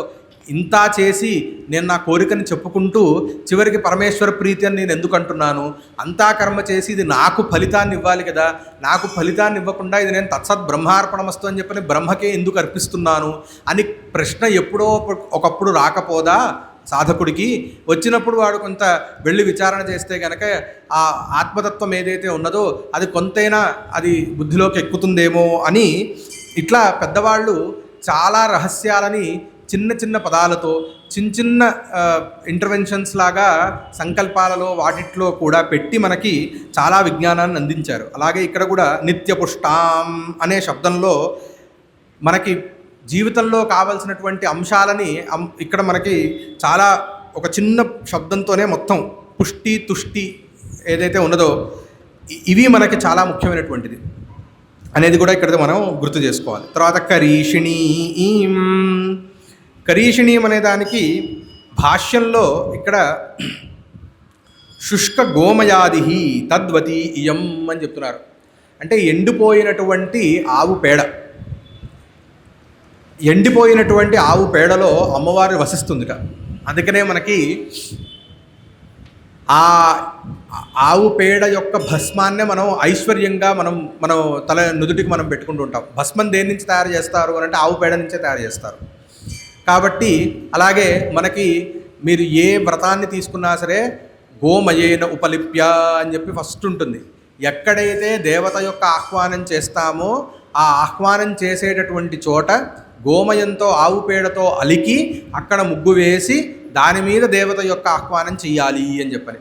ఇంత చేసి నేను నా కోరికని చెప్పుకుంటూ చివరికి పరమేశ్వర ప్రీతి అని నేను ఎందుకు అంటున్నాను, అంతా కర్మ చేసి ఇది నాకు ఫలితాన్ని ఇవ్వాలి కదా, నాకు ఫలితాన్ని ఇవ్వకుండా ఇది నేను తత్సత్ బ్రహ్మార్పణమస్తు అని చెప్పని బ్రహ్మకే ఎందుకు అర్పిస్తున్నాను అని ప్రశ్న ఎప్పుడో ఒకప్పుడు రాకపోదా సాధకుడికి. వచ్చినప్పుడు వాడు కొంత వెళ్ళి విచారణ చేస్తే కనుక ఆ ఆత్మతత్వం ఏదైతే ఉన్నదో అది కొంతైనా అది బుద్ధిలోకి ఎక్కుతుందేమో అని ఇట్లా పెద్దవాళ్ళు చాలా రహస్యాలని చిన్న చిన్న పదాలతో చిన్న ఇంటర్వెన్షన్స్ లాగా సంకల్పాలలో వాటిట్లో కూడా పెట్టి మనకి చాలా విజ్ఞానాన్ని అందించారు. అలాగే ఇక్కడ కూడా నిత్యపుష్టాం అనే శబ్దంలో మనకి జీవితంలో కావాల్సినటువంటి అంశాలని ఇక్కడ మనకి చాలా ఒక చిన్న శబ్దంతోనే మొత్తం పుష్టి తుష్టి ఏదైతే ఉన్నదో ఇవి మనకి చాలా ముఖ్యమైనటువంటిది అనేది కూడా ఇక్కడ మనం గుర్తు చేసుకోవాలి. తర్వాత కరీషిణీం, కరీషిణీం అనే దానికి భాష్యంలో ఇక్కడ శుష్క గోమయాది తద్వతి ఇయం అని చెప్తున్నారు. అంటే ఎండిపోయినటువంటి ఆవు పేడ, ఎండిపోయినటువంటి ఆవు పేడలో అమ్మవారు వసిస్తుందిట. అందుకనే మనకి ఆ ఆవు పేడ యొక్క భస్మాన్నే మనం ఐశ్వర్యంగా మనం తల నుదుటికి మనం పెట్టుకుంటూ ఉంటాం. భస్మం దేని నుంచి తయారు చేస్తారు అని అంటే ఆవు పేడ నుంచే తయారు చేస్తారు. కాబట్టి అలాగే మనకి మీరు ఏ వ్రతాన్ని తీసుకున్నా సరే గోమయేన ఉపలిప్య అని చెప్పి ఫస్ట్ ఉంటుంది. ఎక్కడైతే దేవత యొక్క ఆహ్వానం చేస్తామో ఆ ఆహ్వానం చేసేటటువంటి చోట గోమయంతో ఆవు పేడతో అలికి అక్కడ ముగ్గు వేసి దాని మీద దేవత యొక్క ఆహ్వానం చెయ్యాలి అని చెప్పని.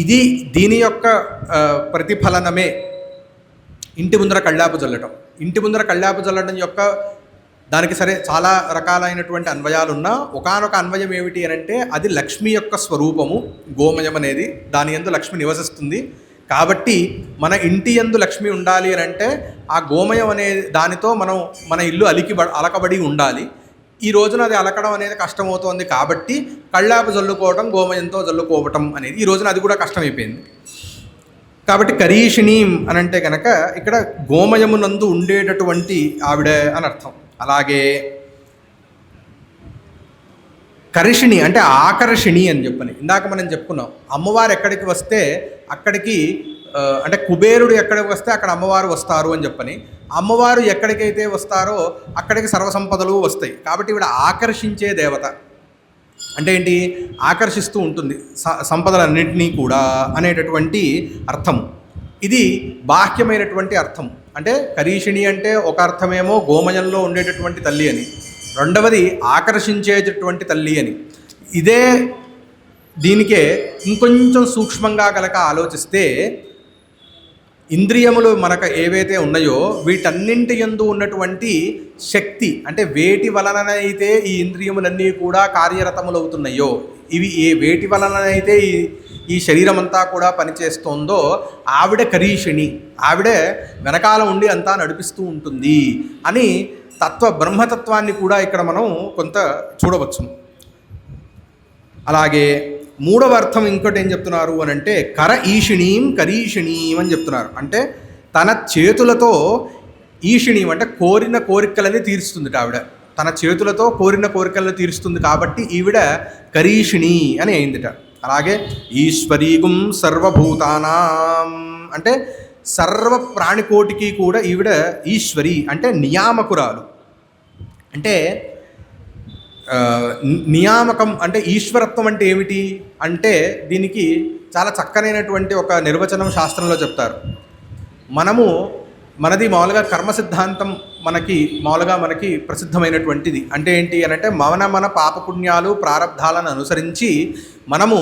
ఇది దీని యొక్క ప్రతిఫలనమే ఇంటి ముందర కళ్ళాపు చల్లటం. ఇంటి ముందర కళ్ళాపు చల్లడం యొక్క దానికి సరే చాలా రకాలైనటువంటి అన్వయాలు ఉన్నా ఒకానొక అన్వయం ఏమిటి అని అంటే అది లక్ష్మి యొక్క స్వరూపము గోమయం అనేది. దాని యందు లక్ష్మి నివసిస్తుంది. కాబట్టి మన ఇంటి యందు లక్ష్మి ఉండాలి అని అంటే ఆ గోమయం అనే దానితో మన ఇల్లు అలకబడి ఉండాలి. ఈ రోజున అది అలకడం అనేది కష్టమవుతోంది కాబట్టి కళ్ళాపు జల్లుకోవటం, గోమయంతో జల్లుకోవటం అనేది ఈ రోజున అది కూడా కష్టమైపోయింది. కాబట్టి కరీషిణీం అని అంటే కనుక ఇక్కడ గోమయమునందు ఉండేటటువంటి ఆవిడ అని అర్థం. అలాగే కరిషిణి అంటే ఆకర్షిణి అని చెప్పని ఇందాక మనం చెప్పుకున్నాం. అమ్మవారు ఎక్కడికి వస్తే అక్కడికి అంటే కుబేరుడు ఎక్కడికి వస్తే అక్కడ అమ్మవారు వస్తారు అని చెప్పని, అమ్మవారు ఎక్కడికైతే వస్తారో అక్కడికి సర్వసంపదలు వస్తాయి. కాబట్టి ఈవిడ ఆకర్షించే దేవత. అంటే ఏంటి? ఆకర్షిస్తూ ఉంటుంది సంపదలన్నింటినీ కూడా అనేటటువంటి అర్థం. ఇది బాహ్యమైనటువంటి అర్థం. అంటే కరీషిణి అంటే ఒక అర్థమేమో గోమయంలో ఉండేటటువంటి తల్లి అని, రెండవది ఆకర్షించేటటువంటి తల్లి అని. ఇదే దీనికే ఇంకొంచెం సూక్ష్మంగా కనుక ఆలోచిస్తే ఇంద్రియములు మనకు ఏవైతే ఉన్నాయో వీటన్నింటి యందు ఉన్నటువంటి శక్తి, అంటే వేటి వలననైతే ఈ ఇంద్రియములన్నీ కూడా కార్యరతములవుతున్నాయో, ఇవి ఏ వేటి వలననైతే ఈ శరీరం అంతా కూడా పనిచేస్తోందో ఆవిడ కరీషిణి, ఆవిడ వెనకాల ఉండి అంతా నడిపిస్తూ ఉంటుంది అని బ్రహ్మతత్వాన్ని కూడా ఇక్కడ మనం కొంత చూడవచ్చు. అలాగే మూడవ అర్థం ఇంకోటి ఏం చెప్తున్నారు అని అంటే కర ఈషిణీం కరీషిణీం అని చెప్తున్నారు. అంటే తన చేతులతో ఈషిణీం అంటే కోరిన కోరికలని తీరుస్తుంది ఆవిడ. తన చేతులతో కోరిన కోరికలను తీరుస్తుంది కాబట్టి ఈవిడ కరీషిణి అని అయిందిట. అలాగే ఈశ్వరీగుం సర్వభూతానాం అంటే సర్వ ప్రాణికోటికి కూడా ఈవిడ ఈశ్వరి అంటే నియామకురాలు. అంటే నియామకం అంటే ఈశ్వరత్వం అంటే ఏమిటి అంటే దీనికి చాలా చక్కనైనటువంటి ఒక నిర్వచనం శాస్త్రంలో చెప్తారు. మనది మామూలుగా కర్మ సిద్ధాంతం మనకి ప్రసిద్ధమైనటువంటిది. అంటే ఏంటి అని అంటే మన పాపపుణ్యాలు ప్రారబ్ధాలను అనుసరించి మనము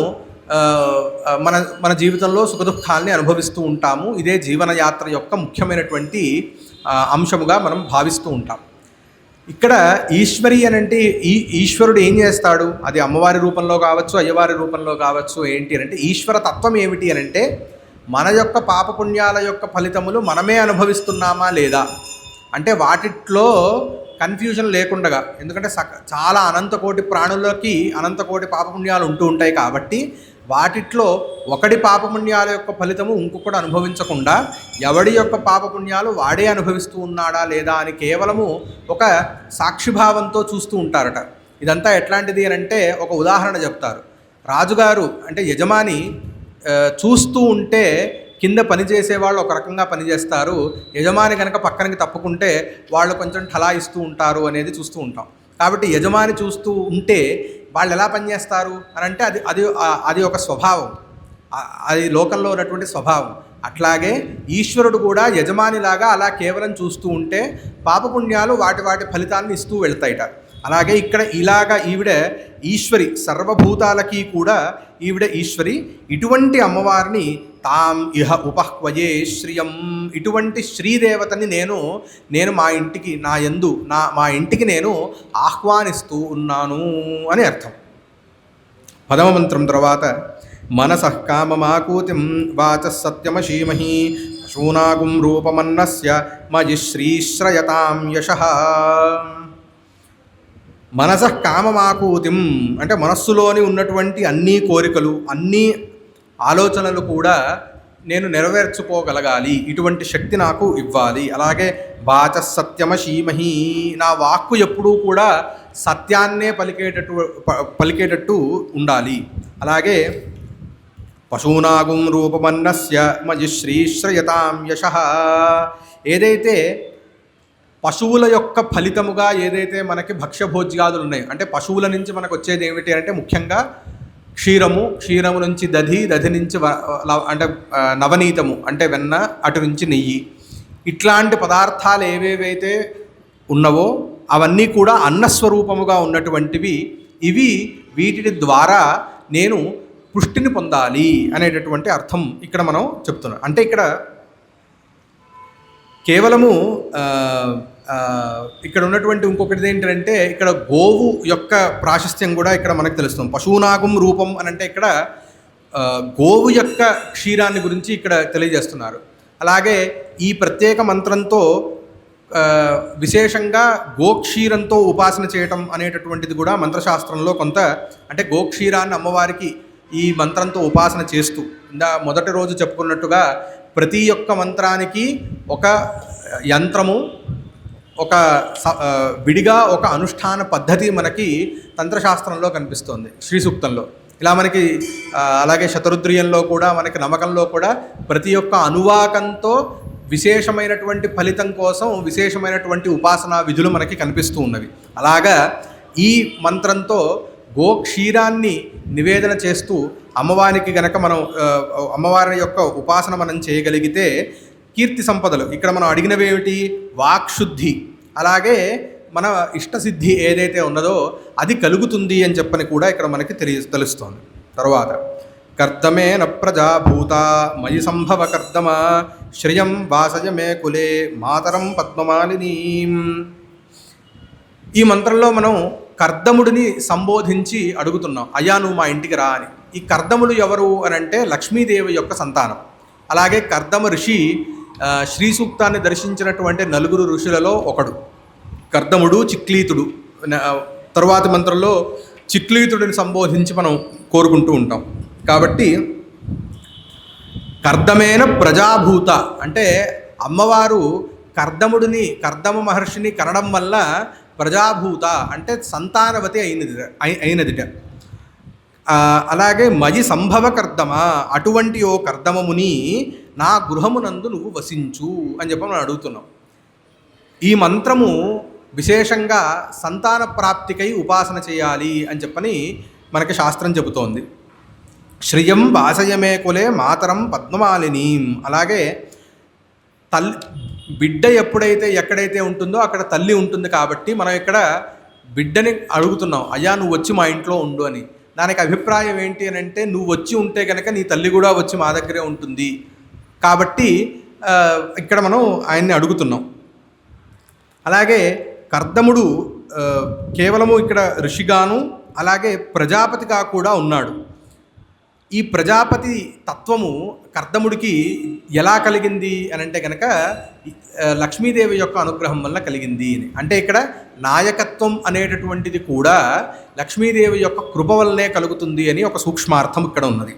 మన జీవితంలో సుఖదుఖాల్ని అనుభవిస్తూ ఉంటాము. ఇదే జీవనయాత్ర యొక్క ముఖ్యమైనటువంటి అంశముగా మనం భావిస్తూ ఉంటాం. ఇక్కడ ఈశ్వరి అని అంటే ఈశ్వరుడు ఏం చేస్తాడు? అది అమ్మవారి రూపంలో కావచ్చు, అయ్యవారి రూపంలో కావచ్చు. ఏంటి అంటే ఈశ్వర తత్వం ఏమిటి అని అంటే మన యొక్క పాపపుణ్యాల యొక్క ఫలితములు మనమే అనుభవిస్తున్నామా లేదా అంటే వాటిట్లో కన్ఫ్యూజన్ లేకుండగా, ఎందుకంటే చాలా అనంతకోటి ప్రాణులకి అనంతకోటి పాపపుణ్యాలు ఉంటూ ఉంటాయి కాబట్టి వాటిట్లో ఒకటి పాపపుణ్యాల యొక్క ఫలితము ఇంకొకటి అనుభవించకుండా ఎవడి యొక్క పాపపుణ్యాలు వాడే అనుభవిస్తూ ఉన్నాడా లేదా అని కేవలము ఒక సాక్షిభావంతో చూస్తూ ఉంటారట. ఇదంతా ఎట్లాంటిది అని అంటే ఒక ఉదాహరణ చెప్తారు. రాజుగారు అంటే యజమాని చూస్తూ ఉంటే కింద పనిచేసేవాళ్ళు ఒక రకంగా పనిచేస్తారు, యజమాని కనుక పక్కనకి తప్పుకుంటే వాళ్ళు కొంచెం ఠలాయిస్తూ ఉంటారు అనేది చూస్తూ ఉంటాం. కాబట్టి యజమాని చూస్తూ ఉంటే వాళ్ళు ఎలా పనిచేస్తారు అని అంటే అది ఒక స్వభావం, అది లోకంలో ఉన్నటువంటి స్వభావం. అట్లాగే ఈశ్వరుడు కూడా యజమానిలాగా అలా కేవలం చూస్తూ ఉంటే పాపపుణ్యాలు వాటి ఫలితాన్ని ఇస్తూ వెళ్తాయిట. అలాగే ఇక్కడ ఇలాగా ఈవిడ ఈశ్వరి, సర్వభూతాలకి కూడా ఈవిడ ఈశ్వరి. ఇటువంటి అమ్మవారిని తాం ఇహ ఉపహ్వయే శ్రియం, ఇటువంటి శ్రీదేవతని నేను మా ఇంటికి మా ఇంటికి నేను ఆహ్వానిస్తూ ఉన్నాను అని అర్థం. పదవ మంత్రం తర్వాత మనసః కామమాకూతిం వాచః సత్యమశీమహి పశూనాగుం రూపమన్నస్య మయి శ్రీశ్రయతాం యశః. మనసః కామమాకూతిం అంటే మనస్సులోని ఉన్నటువంటి అన్ని కోరికలు, అన్ని ఆలోచనలు కూడా నేను నెరవేర్చుకోగలగాలి, ఇటువంటి శక్తి నాకు ఇవ్వాలి. అలాగే వాచః సత్యమశీమహి, నా వాక్కు ఎప్పుడూ కూడా సత్యాన్నే పలికేటట్టు ఉండాలి. అలాగే పశూనాగుం రూపమన్నస్య మయి శ్రీశ్రయతాం యశః, ఏదైతే పశువుల యొక్క ఫలితముగా ఏదైతే మనకి భక్ష్యభోజ్యాదులు ఉన్నాయో, అంటే పశువుల నుంచి మనకు వచ్చేది ఏమిటి అంటే ముఖ్యంగా క్షీరము నుంచి దధి నుంచి అంటే నవనీతము అంటే వెన్న, అటు నుంచి నెయ్యి, ఇట్లాంటి పదార్థాలు ఏవేవైతే ఉన్నవో అవన్నీ కూడా అన్నస్వరూపముగా ఉన్నటువంటివి. వీటి ద్వారా నేను పుష్టిని పొందాలి అనేటటువంటి అర్థం ఇక్కడ మనం చెప్తున్నాం. అంటే ఇక్కడ కేవలము ఇక్కడ ఉన్నటువంటి ఇంకొకటి ఏంటంటే ఇక్కడ గోవు యొక్క ప్రాశస్త్యం కూడా ఇక్కడ మనకు తెలుస్తుంది. పశూనాగం రూపం అని అంటే ఇక్కడ గోవు యొక్క క్షీరాన్ని గురించి ఇక్కడ తెలియజేస్తున్నారు. అలాగే ఈ ప్రత్యేక మంత్రంతో విశేషంగా గోక్షీరంతో ఉపాసన చేయటం అనేటటువంటిది కూడా మంత్రశాస్త్రంలో కొంత, అంటే గోక్షీరాన్ని అమ్మవారికి ఈ మంత్రంతో ఉపాసన చేస్తూ మొదటి రోజు చెప్పుకున్నట్టుగా ప్రతి ఒక్క మంత్రానికి ఒక యంత్రము, ఒక విడిగా ఒక అనుష్ఠాన పద్ధతి మనకి తంత్రశాస్త్రంలో కనిపిస్తోంది, శ్రీ సూక్తంలో. ఇలా మనకి అలాగే శతరుద్రియంలో కూడా మనకి నమ్మకంలో కూడా ప్రతి ఒక్క అనువాకంతో విశేషమైనటువంటి ఫలితం కోసం విశేషమైనటువంటి ఉపాసనా విధులు మనకి కనిపిస్తూ ఉన్నవి. అలాగా ఈ మంత్రంతో గోక్షీరాన్ని నివేదన చేస్తూ అమ్మవారికి గనక మనం అమ్మవారి యొక్క ఉపాసన మనం చేయగలిగితే కీర్తి సంపదలు, ఇక్కడ మనం అడిగినవి ఏమిటి, వాక్శుద్ధి, అలాగే మన ఇష్టసిద్ధి ఏదైతే ఉన్నదో అది కలుగుతుంది అని చెప్పని కూడా ఇక్కడ మనకి తెలుస్తోంది. తర్వాత కర్దమేన ప్రజాభూత మయి సంభవ కర్దమ శ్రియం వాసయ మే కులే మాతరం పద్మమాలినీం. ఈ మంత్రంలో మనం కర్దముడిని సంబోధించి అడుగుతున్నాం, అయ్యా నువ్వు మా ఇంటికి రా అని. ఈ కర్దముడు ఎవరు అని అంటే లక్ష్మీదేవి యొక్క సంతానం. అలాగే కర్దమ ఋషి శ్రీ సూక్తాన్ని దర్శించినటువంటి 4 ఋషులలో ఒకడు కర్దముడు. చిక్లీతుడు తరువాతి మంత్రంలో చిక్లీతుడిని సంబోధించి మనం కోరుకుంటూ ఉంటాం. కాబట్టి కర్దమేన ప్రజాభూత అంటే అమ్మవారు కర్దమ మహర్షిని కనడం వల్ల ప్రజాభూత అంటే సంతానవతి అయినదిట. అలాగే మయి సంభవ కర్దమ, అటువంటి ఓ కర్దమముని నా గృహమునందు నువ్వు వసించు అని చెప్పి మనం అడుగుతున్నాం. ఈ మంత్రము విశేషంగా సంతాన ప్రాప్తికై ఉపాసన చేయాలి అని చెప్పని మనకి శాస్త్రం చెబుతోంది. శ్రియం వాసయమే కులే మాతరం పద్మమాలినీం. అలాగే బిడ్డ ఎక్కడైతే ఉంటుందో అక్కడ తల్లి ఉంటుంది. కాబట్టి మనం ఇక్కడ బిడ్డని అడుగుతున్నాం, అయ్యా నువ్వు వచ్చి మా ఇంట్లో ఉండు అని. దానికి అభిప్రాయం ఏంటి అని అంటే నువ్వు వచ్చి ఉంటే కనుక నీ తల్లి కూడా వచ్చి మా దగ్గరే ఉంటుంది. కాబట్టి ఇక్కడ మనం ఆయన్ని అడుగుతున్నాం. అలాగే కర్దముడు కేవలము ఇక్కడ ఋషిగాను అలాగే ప్రజాపతిగా కూడా ఉన్నాడు. ఈ ప్రజాపతి తత్వము కర్దముడికి ఎలా కలిగింది అని అంటే కనుక లక్ష్మీదేవి యొక్క అనుగ్రహం వల్ల కలిగింది అని. అంటే ఇక్కడ నాయకత్వం అనేటటువంటిది కూడా లక్ష్మీదేవి యొక్క కృప వల్లనే కలుగుతుంది అని ఒక సూక్ష్మార్థం ఇక్కడ ఉన్నది.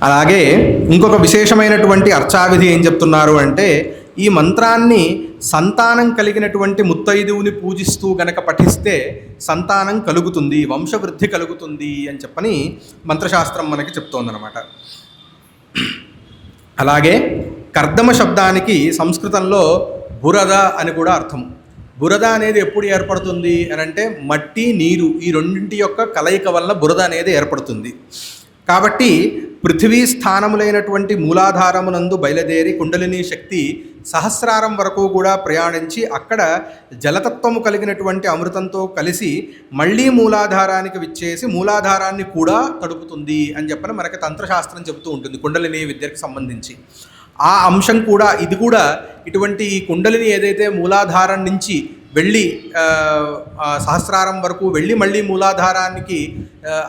అలాగే ఇంకొక విశేషమైనటువంటి అర్చావిధి ఏం చెప్తున్నారు అంటే ఈ మంత్రాన్ని సంతానం కలిగినటువంటి ముత్తైదువుని పూజిస్తూ గనక పఠిస్తే సంతానం కలుగుతుంది, వంశవృద్ధి కలుగుతుంది అని చెప్పని మంత్రశాస్త్రం మనకి చెప్తోందనమాట. అలాగే కర్దమ శబ్దానికి సంస్కృతంలో బురద అని కూడా అర్థం. బురద అనేది ఎప్పుడు ఏర్పడుతుంది అని అంటే మట్టి నీరు ఈ రెండింటి యొక్క కలయిక వల్ల బురద అనేది ఏర్పడుతుంది. కాబట్టి పృథివీ స్థానములైనటువంటి మూలాధారమునందు బయలుదేరి కుండలిని శక్తి సహస్రారం వరకు కూడా ప్రయాణించి అక్కడ జలతత్వము కలిగినటువంటి అమృతంతో కలిసి మళ్ళీ మూలాధారానికి విచ్చేసి మూలాధారాన్ని కూడా తడుపుతుంది అని చెప్పని మనకి తంత్రశాస్త్రం చెబుతూ ఉంటుంది కుండలిని విద్యకు సంబంధించి. ఆ అంశం కూడా ఇది కూడా ఇటువంటి ఈ కుండలిని ఏదైతే మూలాధారం నుంచి వెళ్ళి సహస్రారం వరకు వెళ్ళి మళ్ళీ మూలాధారానికి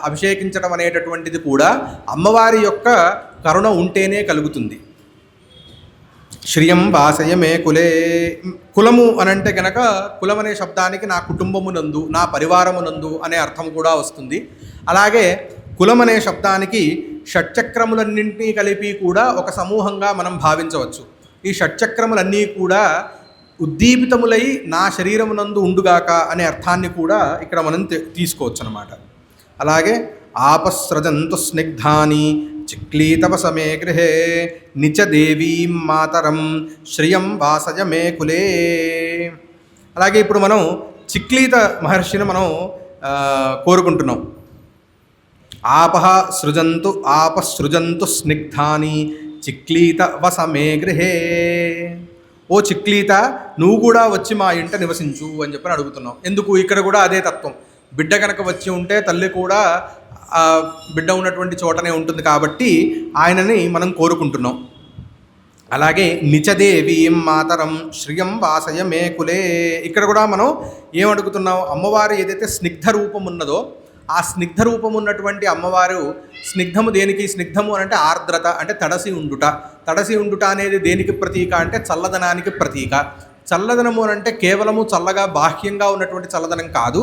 అభిషేకించడం అనేటటువంటిది కూడా అమ్మవారి యొక్క కరుణ ఉంటేనే కలుగుతుంది. శ్రియం వాసయమే కులే. కులము అనంటే కనుక కులం అనే శబ్దానికి నా కుటుంబమునందు నా పరివారమునందు అనే అర్థం కూడా వస్తుంది. అలాగే కులం అనే శబ్దానికి షట్చక్రములన్నింటినీ కలిపి కూడా ఒక సమూహంగా మనం భావించవచ్చు. ఈ షట్చక్రములన్నీ కూడా ఉద్దీపితములై నా శరీరమునందు ఉండుగాక అనే అర్థాన్ని కూడా ఇక్కడ మనం తీసుకోవచ్చు అన్నమాట. అలాగే ఆపస్రజంతు స్నిగ్ధాని చిక్లీతపసమే గృహే నిచ దేవీం మాతరం శ్రియం వాసయ మే కులే. అలాగే ఇప్పుడు మనం చిక్లీత మహర్షిని మనం కోరుకుంటున్నాం. ఆపసృజంతు స్నిగ్ధాని చిక్లీత వసమే గృహే. ఓ చిక్లీత, నువ్వు కూడా వచ్చి మా ఇంట నివసించు అని చెప్పని అడుగుతున్నాం. ఎందుకు? ఇక్కడ కూడా అదే తత్వం. బిడ్డ కనుక వచ్చి ఉంటే తల్లి కూడా బిడ్డ ఉన్నటువంటి చోటనే ఉంటుంది కాబట్టి ఆయనని మనం కోరుకుంటున్నాం. అలాగే నిచదేవీం మాతరం శ్రియం వాసయ మే కులే. ఇక్కడ కూడా మనం ఏమడుగుతున్నాం? అమ్మవారు ఏదైతే స్నిగ్ధ రూపం ఉన్నదో ఆ స్నిగ్ధ రూపం ఉన్నటువంటి అమ్మవారు, స్నిగ్ధము దేనికి? స్నిగ్ధము అంటే ఆర్ద్రత, అంటే తడసి ఉండుట. తడసి ఉండుట అనేది దేనికి ప్రతీక అంటే చల్లదనానికి ప్రతీక. చల్లదనము అంటే కేవలము చల్లగా బాహ్యంగా ఉన్నటువంటి చల్లదనం కాదు,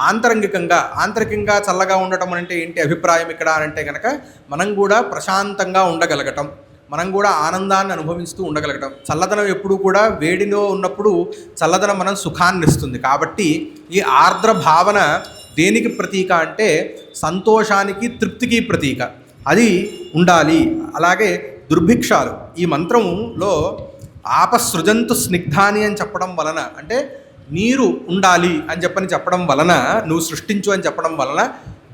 ఆంతరికంగా చల్లగా ఉండటం అంటే ఏంటి అభిప్రాయం ఇక్కడ అంటే కనుక మనం కూడా ప్రశాంతంగా ఉండగలగటం, మనం కూడా ఆనందాన్ని అనుభవిస్తూ ఉండగలగటం. చల్లదనం ఎప్పుడు కూడా వేడిలో ఉన్నప్పుడు చల్లదనం మనం సుఖాన్ని ఇస్తుంది. కాబట్టి ఈ ఆర్ద్ర భావన దేనికి ప్రతీక అంటే సంతోషానికి, తృప్తికి ప్రతీక. అది ఉండాలి. అలాగే దుర్భిక్షాలు, ఈ మంత్రంలో ఆపసృజంతు స్నిగ్ధాని అని చెప్పడం వలన, అంటే నీరు ఉండాలి అని చెప్పడం వలన, నువ్వు సృష్టించు అని చెప్పడం వలన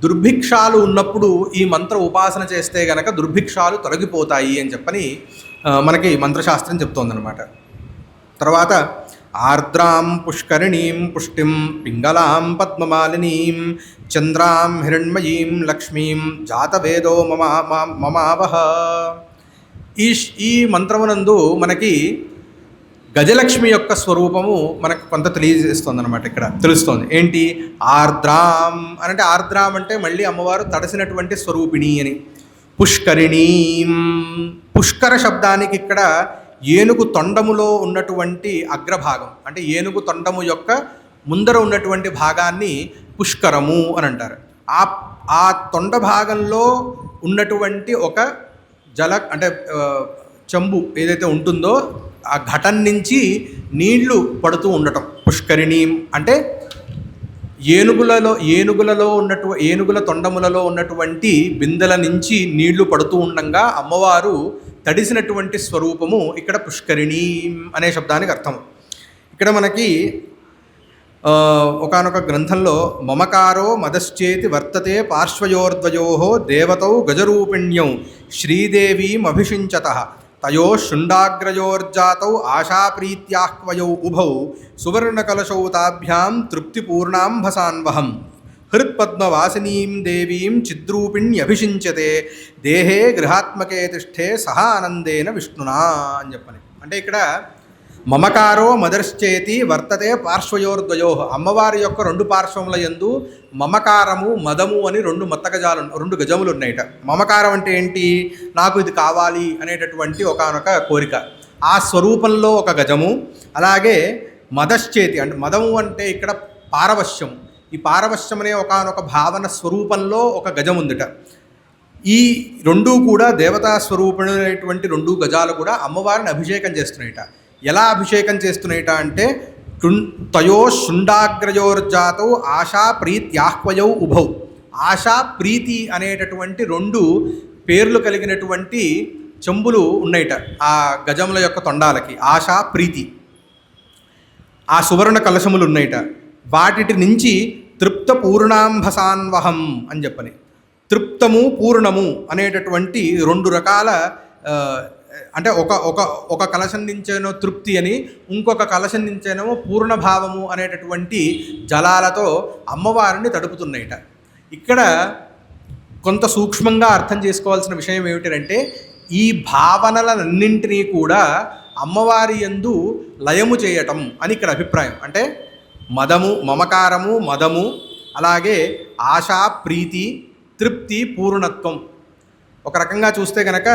దుర్భిక్షాలు ఉన్నప్పుడు ఈ మంత్ర ఉపాసన చేస్తే గనక దుర్భిక్షాలు తొలగిపోతాయి అని చెప్పని మనకి మంత్రశాస్త్రం చెప్తోందనమాట. తర్వాత ఆర్ద్రాం పుష్కరిణీం పుష్టిం పింగళాం పద్మమాలినీం చంద్రాం హిరణ్మయీం లక్ష్మీం జాతవేదో మమావహ. ఈ మంత్రమునందు మనకి గజలక్ష్మి యొక్క స్వరూపము మనకు కొంత తెలియజేస్తుంది. ఇక్కడ తెలుస్తోంది ఏంటి? ఆర్ద్రాం అంటే, ఆర్ద్రాం అంటే మళ్ళీ అమ్మవారు తడసినటువంటి స్వరూపిణి అని. పుష్కరిణీం, పుష్కర శబ్దానికి ఇక్కడ ఏనుగు తొండములో ఉన్నటువంటి అగ్రభాగం, అంటే ఏనుగు తొండము యొక్క ముందర ఉన్నటువంటి భాగాన్ని పుష్కరము అని అంటారు. ఆ తొండ భాగంలో ఉన్నటువంటి ఒక అంటే చెంబు ఏదైతే ఉంటుందో ఆ ఘటన నుంచి నీళ్లు పడుతూ ఉండటం పుష్కరిణి. అంటే ఏనుగుల తొండములలో ఉన్నటువంటి బిందెల నుంచి నీళ్లు పడుతూ ఉండగా అమ్మవారు తడిసినటువంటి స్వరూపము ఇక్కడ పుష్కరిణి అనే శబ్దానికి అర్థం. ఇక్కడ మనకి ఒకానొక గ్రంథంలో మమకారో మదశ్చేతి వర్తతే పార్శ్వయోర్ద్వయో దేవతౌ గజరూపిణ్యౌ శ్రీదేవీమభిషించతః తయో శుండాగ్రయోర్జాతౌ ఆశాప్రీత్యాహ్వయౌ ఉభౌ సువర్ణకలశౌ తాభ్యాం తృప్తిపూర్ణాంభసాన్వహం హృత్పద్మవాసినీం దేవీం చిద్రూపిణ్యభిషించతే దేహే గృహాత్మకే తిష్ఠే సహా ఆనందేన విష్ణునా అని చెప్పని. అంటే ఇక్కడ మమకారో మదర్శ్చేతి వర్తతే పార్శ్వయోర్ద్వయో, అమ్మవారి యొక్క రెండు పార్శ్వముల యందు మమకారము మదము అని రెండు గజములు ఉన్నాయిట. మమకారం అంటే ఏంటి? నాకు ఇది కావాలి అనేటటువంటి ఒకానొక కోరిక, ఆ స్వరూపంలో ఒక గజము. అలాగే మదశ్చేతి అంటే మదము అంటే ఇక్కడ పారవశ్యము, ఈ పారవశ్యం అనే ఒకానొక భావన స్వరూపంలో ఒక గజం ఉందిట. ఈ రెండూ కూడా దేవతా స్వరూపమైనటువంటి రెండు గజాలు కూడా అమ్మవారిని అభిషేకం చేస్తున్నాయిట. ఎలా అభిషేకం చేస్తున్నాయిట అంటే తయో శుండాగ్రయోర్జాతౌ ఆశా ప్రీత్యాహ్వయౌ ఉభౌ. ఆశా ప్రీతి అనేటటువంటి రెండు పేర్లు కలిగినటువంటి చెంబులు ఉన్నాయిట ఆ గజముల యొక్క తొండాలకి. ఆశా ప్రీతి, ఆ సువర్ణ కలశములు ఉన్నాయిట. వాటి నుంచి తృప్త పూర్ణాంభసాన్వహం అని చెప్పని. తృప్తము పూర్ణము అనేటటువంటి రెండు రకాల అంటే ఒక కలశం నుంచేనో తృప్తి అని, ఇంకొక కలశం నుంచేనేమో పూర్ణభావము అనేటటువంటి జలాలతో అమ్మవారిని తడుపుతున్నాయిట. ఇక్కడ కొంత సూక్ష్మంగా అర్థం చేసుకోవాల్సిన విషయం ఏమిటంటే, ఈ భావనలన్నింటినీ కూడా అమ్మవారి యందు లయము చేయటం అని ఇక్కడ అభిప్రాయం. అంటే మదము, మమకారము, మదము, అలాగే ఆశ, ప్రీతి, తృప్తి, పూర్ణత్వం. ఒక రకంగా చూస్తే కనుక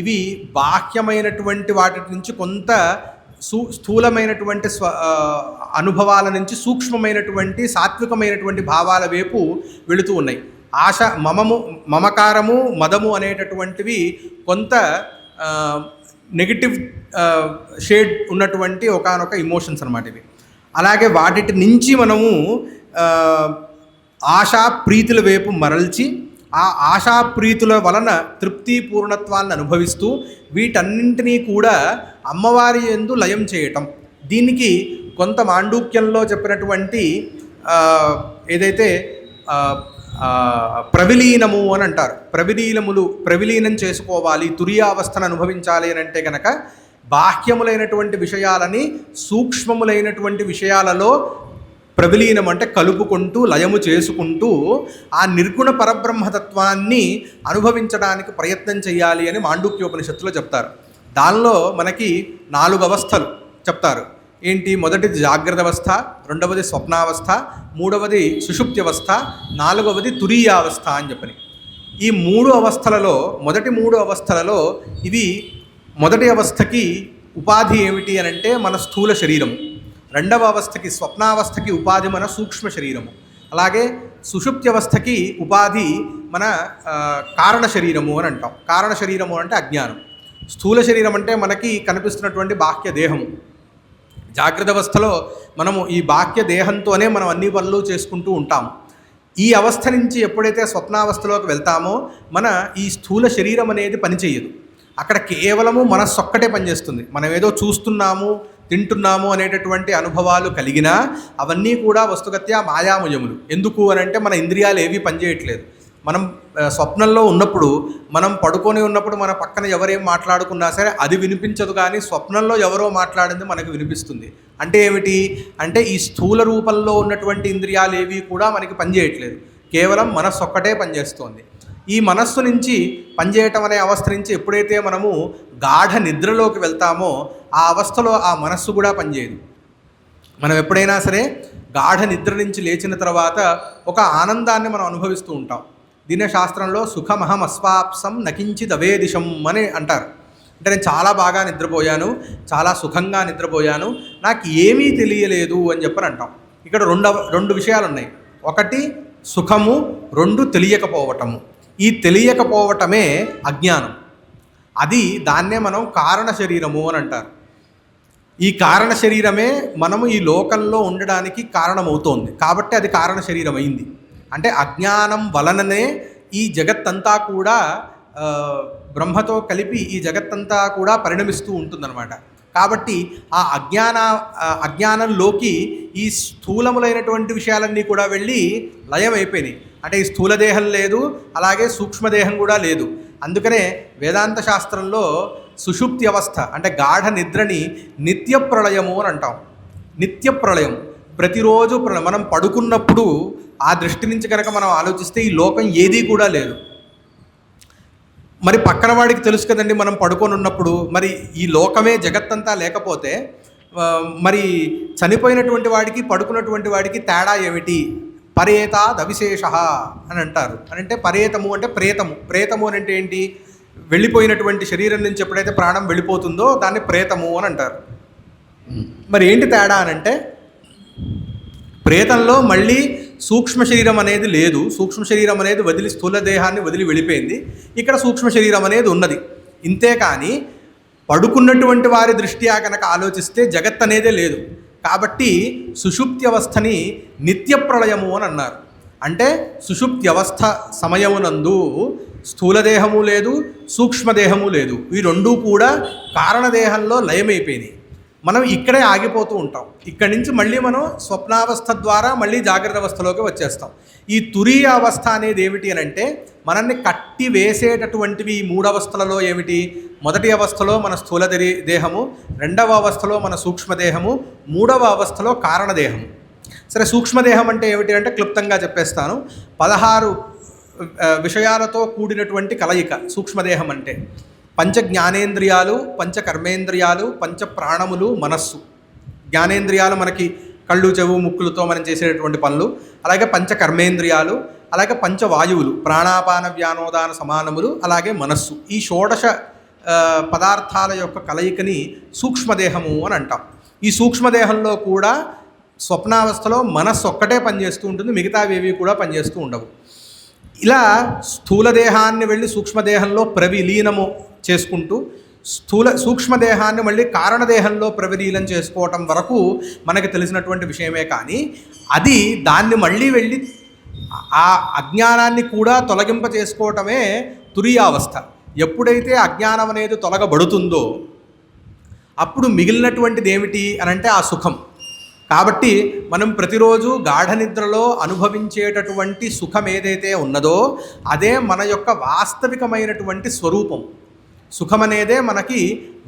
ఇవి బాహ్యమైనటువంటి వాటి నుంచి కొంత స్థూలమైనటువంటి అనుభవాల నుంచి సూక్ష్మమైనటువంటి సాత్వికమైనటువంటి భావాల వైపు వెళుతూ ఉన్నాయి. ఆశ, మమకారము, మదము అనేటటువంటివి కొంత నెగిటివ్ షేడ్ ఉన్నటువంటి ఒకానొక ఇమోషన్స్ అన్నమాట ఇవి. అలాగే వాటి నుంచి మనము ఆశా ప్రీతుల వైపు మరల్చి ఆ ఆశా ప్రీతుల వలన తృప్తి పూర్ణత్వాన్ని అనుభవిస్తూ వీటన్నింటినీ కూడా అమ్మవారి యందు లయం చేయటం. దీనికి కొంత మాండూక్యంలో చెప్పినటువంటి ఏదైతే ప్రవిలీనము అని అంటారు. ప్రవిలీనం చేసుకోవాలి, తురియావస్థను అనుభవించాలి అని అంటే కనుక బాహ్యములైనటువంటి విషయాలని సూక్ష్మములైనటువంటి విషయాలలో ప్రవిలీనం అంటే కలుపుకుంటూ లయము చేసుకుంటూ ఆ నిర్గుణ పరబ్రహ్మతత్వాన్ని అనుభవించడానికి ప్రయత్నం చేయాలి అని మాండూక్యోపనిషత్తులో చెప్తారు. దానిలో మనకి 4 అవస్థలు చెప్తారు. ఏంటి? మొదటిది జాగ్రత్త అవస్థ, రెండవది స్వప్నావస్థ, మూడవది సుషుప్తి అవస్థ, 4వది తురీయావస్థ అని చెప్పని. ఈ 3 అవస్థలలో మొదటి 3 అవస్థలలో ఇవి మొదటి అవస్థకి ఉపాధి ఏమిటి అని అంటే మన స్థూల శరీరము, రెండవ అవస్థకి స్వప్నావస్థకి ఉపాధి మన సూక్ష్మ శరీరము, అలాగే సుషుప్తి అవస్థకి ఉపాధి మన కారణ శరీరము అని అంటాం. కారణ శరీరము అంటే అజ్ఞానం. స్థూల శరీరం అంటే మనకి కనిపిస్తున్నటువంటి బాహ్య దేహము. జాగ్రత్త అవస్థలో మనము ఈ బాహ్య దేహంతోనే మనం అన్ని పనులు చేసుకుంటూ ఉంటాము. ఈ అవస్థ నుంచి ఎప్పుడైతే స్వప్నావస్థలోకి వెళ్తామో మన ఈ స్థూల శరీరం అనేది పనిచేయదు. అక్కడ కేవలము మనస్సు ఒక్కటే పనిచేస్తుంది. మనం ఏదో చూస్తున్నాము, తింటున్నాము అనేటటువంటి అనుభవాలు కలిగినా అవన్నీ కూడా వస్తుగత్యా మాయామయములు. ఎందుకు అని అంటే మన ఇంద్రియాలు ఏవి పనిచేయట్లేదు. మనం స్వప్నంలో ఉన్నప్పుడు, మనం పడుకొని ఉన్నప్పుడు మన పక్కన ఎవరేం మాట్లాడుకున్నా సరే అది వినిపించదు, కానీ స్వప్నంలో ఎవరో మాట్లాడింది మనకు వినిపిస్తుంది. అంటే ఏమిటి అంటే ఈ స్థూల రూపంలో ఉన్నటువంటి ఇంద్రియాలు ఏవి కూడా మనకి పనిచేయట్లేదు, కేవలం మనస్సు ఒక్కటే పనిచేస్తోంది. ఈ మనస్సు నుంచి పనిచేయటం అనే అవస్థ నుంచి ఎప్పుడైతే మనము గాఢ నిద్రలోకి వెళ్తామో ఆ అవస్థలో ఆ మనస్సు కూడా పనిచేయదు. మనం ఎప్పుడైనా సరే గాఢ నిద్ర నుంచి లేచిన తర్వాత ఒక ఆనందాన్ని మనం అనుభవిస్తూ ఉంటాం. దీని శాస్త్రంలో సుఖమహం అస్వాప్సం నకించిదవేదిశం అని అంటారు. అంటే నేను చాలా బాగా నిద్రపోయాను, చాలా సుఖంగా నిద్రపోయాను, నాకు ఏమీ తెలియలేదు అని చెప్పని అంటాం. ఇక్కడ రెండు విషయాలు ఉన్నాయి. ఒకటి సుఖము, 2 తెలియకపోవటము. ఈ తెలియకపోవటమే అజ్ఞానం. దాన్నే మనం కారణ శరీరము అని అంటారు. ఈ కారణ శరీరమే మనము ఈ లోకంలో ఉండడానికి కారణమవుతోంది కాబట్టి అది కారణ శరీరం అయింది. అంటే అజ్ఞానం వలననే ఈ జగత్తంతా కూడా బ్రహ్మతో కలిపి ఈ జగత్తంతా కూడా పరిణమిస్తూ ఉంటుందన్నమాట. కాబట్టి ఆ అజ్ఞానంలోకి ఈ స్థూలములైనటువంటి విషయాలన్నీ కూడా వెళ్ళి లయం అయిపోయినాయి. అంటే ఈ స్థూలదేహం లేదు, అలాగే సూక్ష్మదేహం కూడా లేదు. అందుకనే వేదాంత శాస్త్రంలో సుషుప్తి అవస్థ అంటే గాఢ నిద్రని నిత్య ప్రళయము అని అంటాం. నిత్య ప్రళయం, ప్రతిరోజు మనం పడుకున్నప్పుడు ఆ దృష్టి నుంచి కనుక మనం ఆలోచిస్తే ఈ లోకం ఏదీ కూడా లేదు. మరి పక్కన వాడికి తెలుసు కదండి మనం పడుకొని ఉన్నప్పుడు, మరి ఈ లోకమే జగత్తంతా లేకపోతే మరి చనిపోయినటువంటి వాడికి పడుకున్నటువంటి వాడికి తేడా ఏమిటి? పరేతాదవిశేష అని అంటారు. అంటే పరేతము అంటే ప్రేతము. ప్రేతము అని అంటే ఏంటి? వెళ్ళిపోయినటువంటి శరీరం నుంచి ఎప్పుడైతే ప్రాణం వెళ్ళిపోతుందో దాన్ని ప్రేతము అని అంటారు. మరి ఏంటి తేడా అని అంటే ప్రేతంలో మళ్ళీ సూక్ష్మ శరీరం అనేది లేదు. సూక్ష్మ శరీరం అనేది వదిలి స్థూల దేహాన్ని వదిలి వెళ్ళిపోయింది. ఇక్కడ సూక్ష్మ శరీరం అనేది ఉన్నది. ఇంతే కానీ పడుకున్నటువంటి వారి దృష్ట్యా కనుక ఆలోచిస్తే జగత్ అనేదే లేదు. కాబట్టి సుషుప్తి అవస్థని నిత్య ప్రళయము అని అన్నారు. అంటే సుషుప్తి అవస్థ సమయమునందు స్థూలదేహము లేదు, సూక్ష్మదేహము లేదు. ఈ రెండూ కూడా కారణదేహంలో లయమైపోయినాయి. మనం ఇక్కడే ఆగిపోతూ ఉంటాం. ఇక్కడి నుంచి మళ్ళీ మనం స్వప్నావస్థ ద్వారా మళ్ళీ జాగ్రత్త అవస్థలోకి వచ్చేస్తాం. ఈ తురీయ అవస్థ అనేది ఏమిటి అని అంటే మనల్ని కట్టి వేసేటటువంటివి ఈ 3 అవస్థలలో ఏమిటి? మొదటి అవస్థలో మన స్థూల దేహము, రెండవ అవస్థలో మన సూక్ష్మదేహము, మూడవ అవస్థలో కారణదేహము. సరే, సూక్ష్మదేహం అంటే ఏమిటి అంటే క్లుప్తంగా చెప్పేస్తాను. 16 విషయాలతో కూడినటువంటి కలయిక సూక్ష్మదేహం అంటే. పంచ జ్ఞానేంద్రియాలు, పంచ కర్మేంద్రియాలు, పంచ ప్రాణములు, మనస్సు. జ్ఞానేంద్రియాలు మనకి కళ్ళు, చెవు, ముక్కులతో మనం చేసేటటువంటి పనులు. అలాగే పంచ కర్మేంద్రియాలు, అలాగే పంచవాయువులు, ప్రాణాపాన వ్యానోదాన సమానములు, అలాగే మనస్సు. ఈ షోడశ పదార్థాల యొక్క కలయికని సూక్ష్మదేహము అని అంటాం. ఈ సూక్ష్మదేహంలో కూడా స్వప్నావస్థలో మనస్సు ఒక్కటే పనిచేస్తూ ఉంటుంది, మిగతావేవి కూడా పనిచేస్తూ ఉండవు. ఇలా స్థూలదేహాన్ని వెళ్ళి సూక్ష్మదేహంలో ప్రవిలీనము చేసుకుంటూ సూక్ష్మదేహాన్ని మళ్ళీ కారణదేహంలో ప్రవిలీనం చేసుకోవటం వరకు మనకి తెలిసినటువంటి విషయమే. కానీ అది దాన్ని మళ్ళీ వెళ్ళి ఆ అజ్ఞానాన్ని కూడా తొలగింప చేసుకోవటమే తురీయావస్థ. ఎప్పుడైతే అజ్ఞానం అనేది తొలగబడుతుందో అప్పుడు మిగిలినటువంటిది ఏమిటి అనంటే ఆ సుఖం. కాబట్టి మనం ప్రతిరోజు గాఢ నిద్రలో అనుభవించేటటువంటి సుఖం ఏదైతే ఉన్నదో అదే మన యొక్క వాస్తవికమైనటువంటి స్వరూపం. సుఖం అనేదే మనకి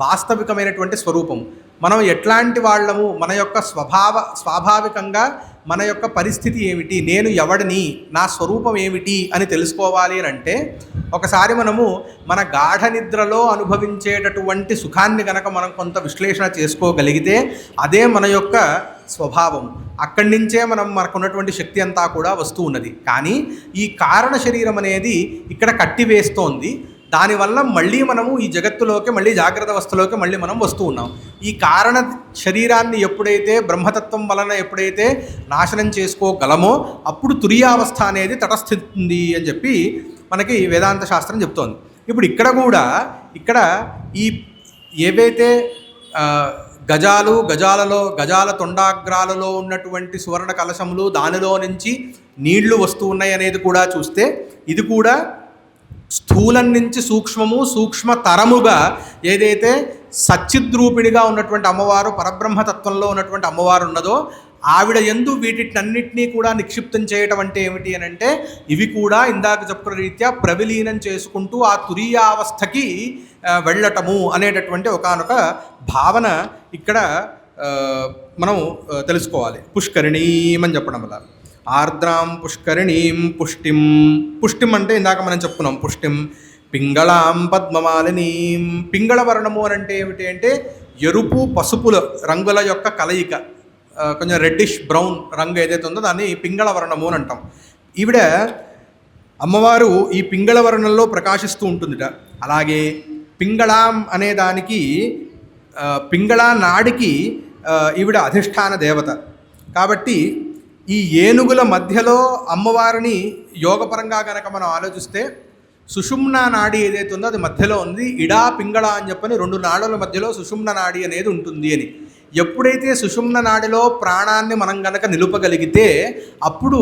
వాస్తవికమైనటువంటి స్వరూపం. మనం ఎట్లాంటి వాళ్ళము, మన యొక్క స్వాభావికంగా మన యొక్క పరిస్థితి ఏమిటి, నేను ఎవడిని, నా స్వరూపం ఏమిటి అని తెలుసుకోవాలి అని అంటే ఒకసారి మనము మన గాఢ నిద్రలో అనుభవించేటటువంటి సుఖాన్ని కనుక మనం కొంత విశ్లేషణ చేసుకోగలిగితే అదే మన యొక్క స్వభావం. అక్కడి నుంచే మనకున్నటువంటి శక్తి అంతా కూడా వస్తూ ఉన్నది. కానీ ఈ కారణ శరీరం అనేది ఇక్కడ కట్టివేస్తోంది. దానివల్ల మళ్ళీ మనము ఈ జగత్తులోకి, మళ్ళీ జాగ్రత్త అవస్థలోకి మళ్ళీ మనం వస్తూ ఉన్నాం. ఈ కారణ శరీరాన్ని ఎప్పుడైతే బ్రహ్మతత్వం వలన ఎప్పుడైతే నాశనం చేసుకోగలమో అప్పుడు తురీయావస్థ అనేది తటస్థిస్తుంది అని చెప్పి మనకి వేదాంత శాస్త్రం చెప్తోంది. ఇప్పుడు ఇక్కడ కూడా ఈ ఏవైతే గజాల తొండాగ్రాలలో ఉన్నటువంటి సువర్ణ కలశములు, దానిలో నుంచి నీళ్లు వస్తూ ఉన్నాయి అనేది కూడా చూస్తే ఇది కూడా స్థూలం నుంచి సూక్ష్మము, సూక్ష్మతరముగా ఏదైతే సచ్చిద్రూపిణిగా ఉన్నటువంటి అమ్మవారు, పరబ్రహ్మతత్వంలో ఉన్నటువంటి అమ్మవారు ఉన్నదో ఆవిడ యందు వీటినన్నిటినీ కూడా నిక్షిప్తం చేయటం అంటే ఏమిటి అని అంటే ఇవి కూడా ఇందాక చెప్పుకున్న రీత్యా ప్రవిలీనం చేసుకుంటూ ఆ తురీయావస్థకి వెళ్ళటము అనేటటువంటి ఒకానొక భావన ఇక్కడ మనం తెలుసుకోవాలి. పుష్కరిణీమని చెప్పడం వల్ల ఆర్ద్రాం పుష్కరిణీం పుష్టిం అంటే ఇందాక మనం చెప్పుకున్నాం. పుష్టిం పింగళాం పద్మమాలినీం. పింగళ వర్ణము అని అంటే ఏమిటి అంటే ఎరుపు పసుపుల రంగుల యొక్క కలయిక, కొంచెం రెడ్డిష్ బ్రౌన్ రంగు ఏదైతే ఉందో దాన్ని పింగళ వర్ణము అని అంటాం. ఈవిడ అమ్మవారు ఈ పింగళ వర్ణంలో ప్రకాశిస్తూ ఉంటుందిట. అలాగే పింగళాం అనే దానికి పింగళా నాడికి ఈవిడ అధిష్టాన దేవత. కాబట్టి ఈ ఏనుగుల మధ్యలో అమ్మవారిని యోగపరంగా కనుక మనం ఆలోచిస్తే సుషుమ్నా నాడి ఏదైతే ఉందో అది మధ్యలో ఉంది. ఇడా పింగళ అని చెప్పని 2 నాడుల మధ్యలో సుషుమ్న నాడి అనేది ఉంటుంది అని. ఎప్పుడైతే సుషుమ్న నాడిలో ప్రాణాన్ని మనం గనక నిలుపగలిగితే అప్పుడు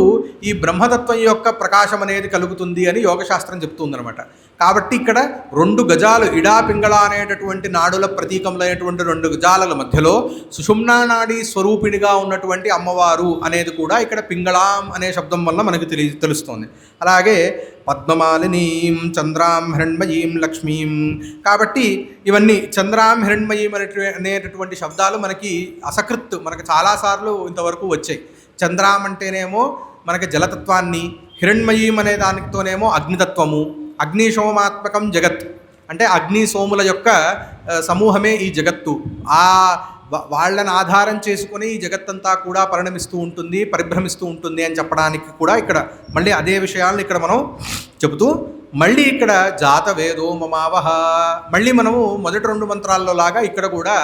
ఈ బ్రహ్మతత్వం యొక్క ప్రకాశం అనేది కలుగుతుంది అని యోగశాస్త్రం చెప్తుందనమాట. కాబట్టి ఇక్కడ 2 గజాలు ఇడా పింగళ అనేటటువంటి నాడుల ప్రతీకములైనటువంటి 2 గజాల మధ్యలో సుషుమ్నా నాడి స్వరూపిణిగా ఉన్నటువంటి అమ్మవారు అనేది కూడా ఇక్కడ పింగళాం అనే శబ్దం వల్ల మనకు తెలుస్తోంది. అలాగే పద్మమాలినీం చంద్రాం హిరణ్మయీం లక్ష్మీం. కాబట్టి ఇవన్నీ చంద్రాం హిరణ్మయీం అనేటటువంటి శబ్దాలు మనకి అసకృత్, మనకి చాలాసార్లు ఇంతవరకు వచ్చాయి. చంద్రాం అంటేనేమో మనకి జలతత్వాన్ని, హిరణ్మయీం అనే దానితోనేమో అగ్నితత్వము. అగ్ని సోమాత్మకం జగత్ అంటే అగ్ని సోముల యొక్క సమూహమే ఈ జగత్తు. వాళ్ళని ఆధారం చేసుకుని ఈ జగత్తంతా కూడా పరిణమిస్తూ ఉంటుంది, పరిభ్రమిస్తూ ఉంటుంది అని చెప్పడానికి కూడా ఇక్కడ మళ్ళీ అదే విషయాలను ఇక్కడ మనం చెబుతూ మళ్ళీ ఇక్కడ జాతవేదో మమావహ, మళ్ళీ మనము మొదటి 2 మంత్రాల్లో లాగా ఇక్కడ కూడా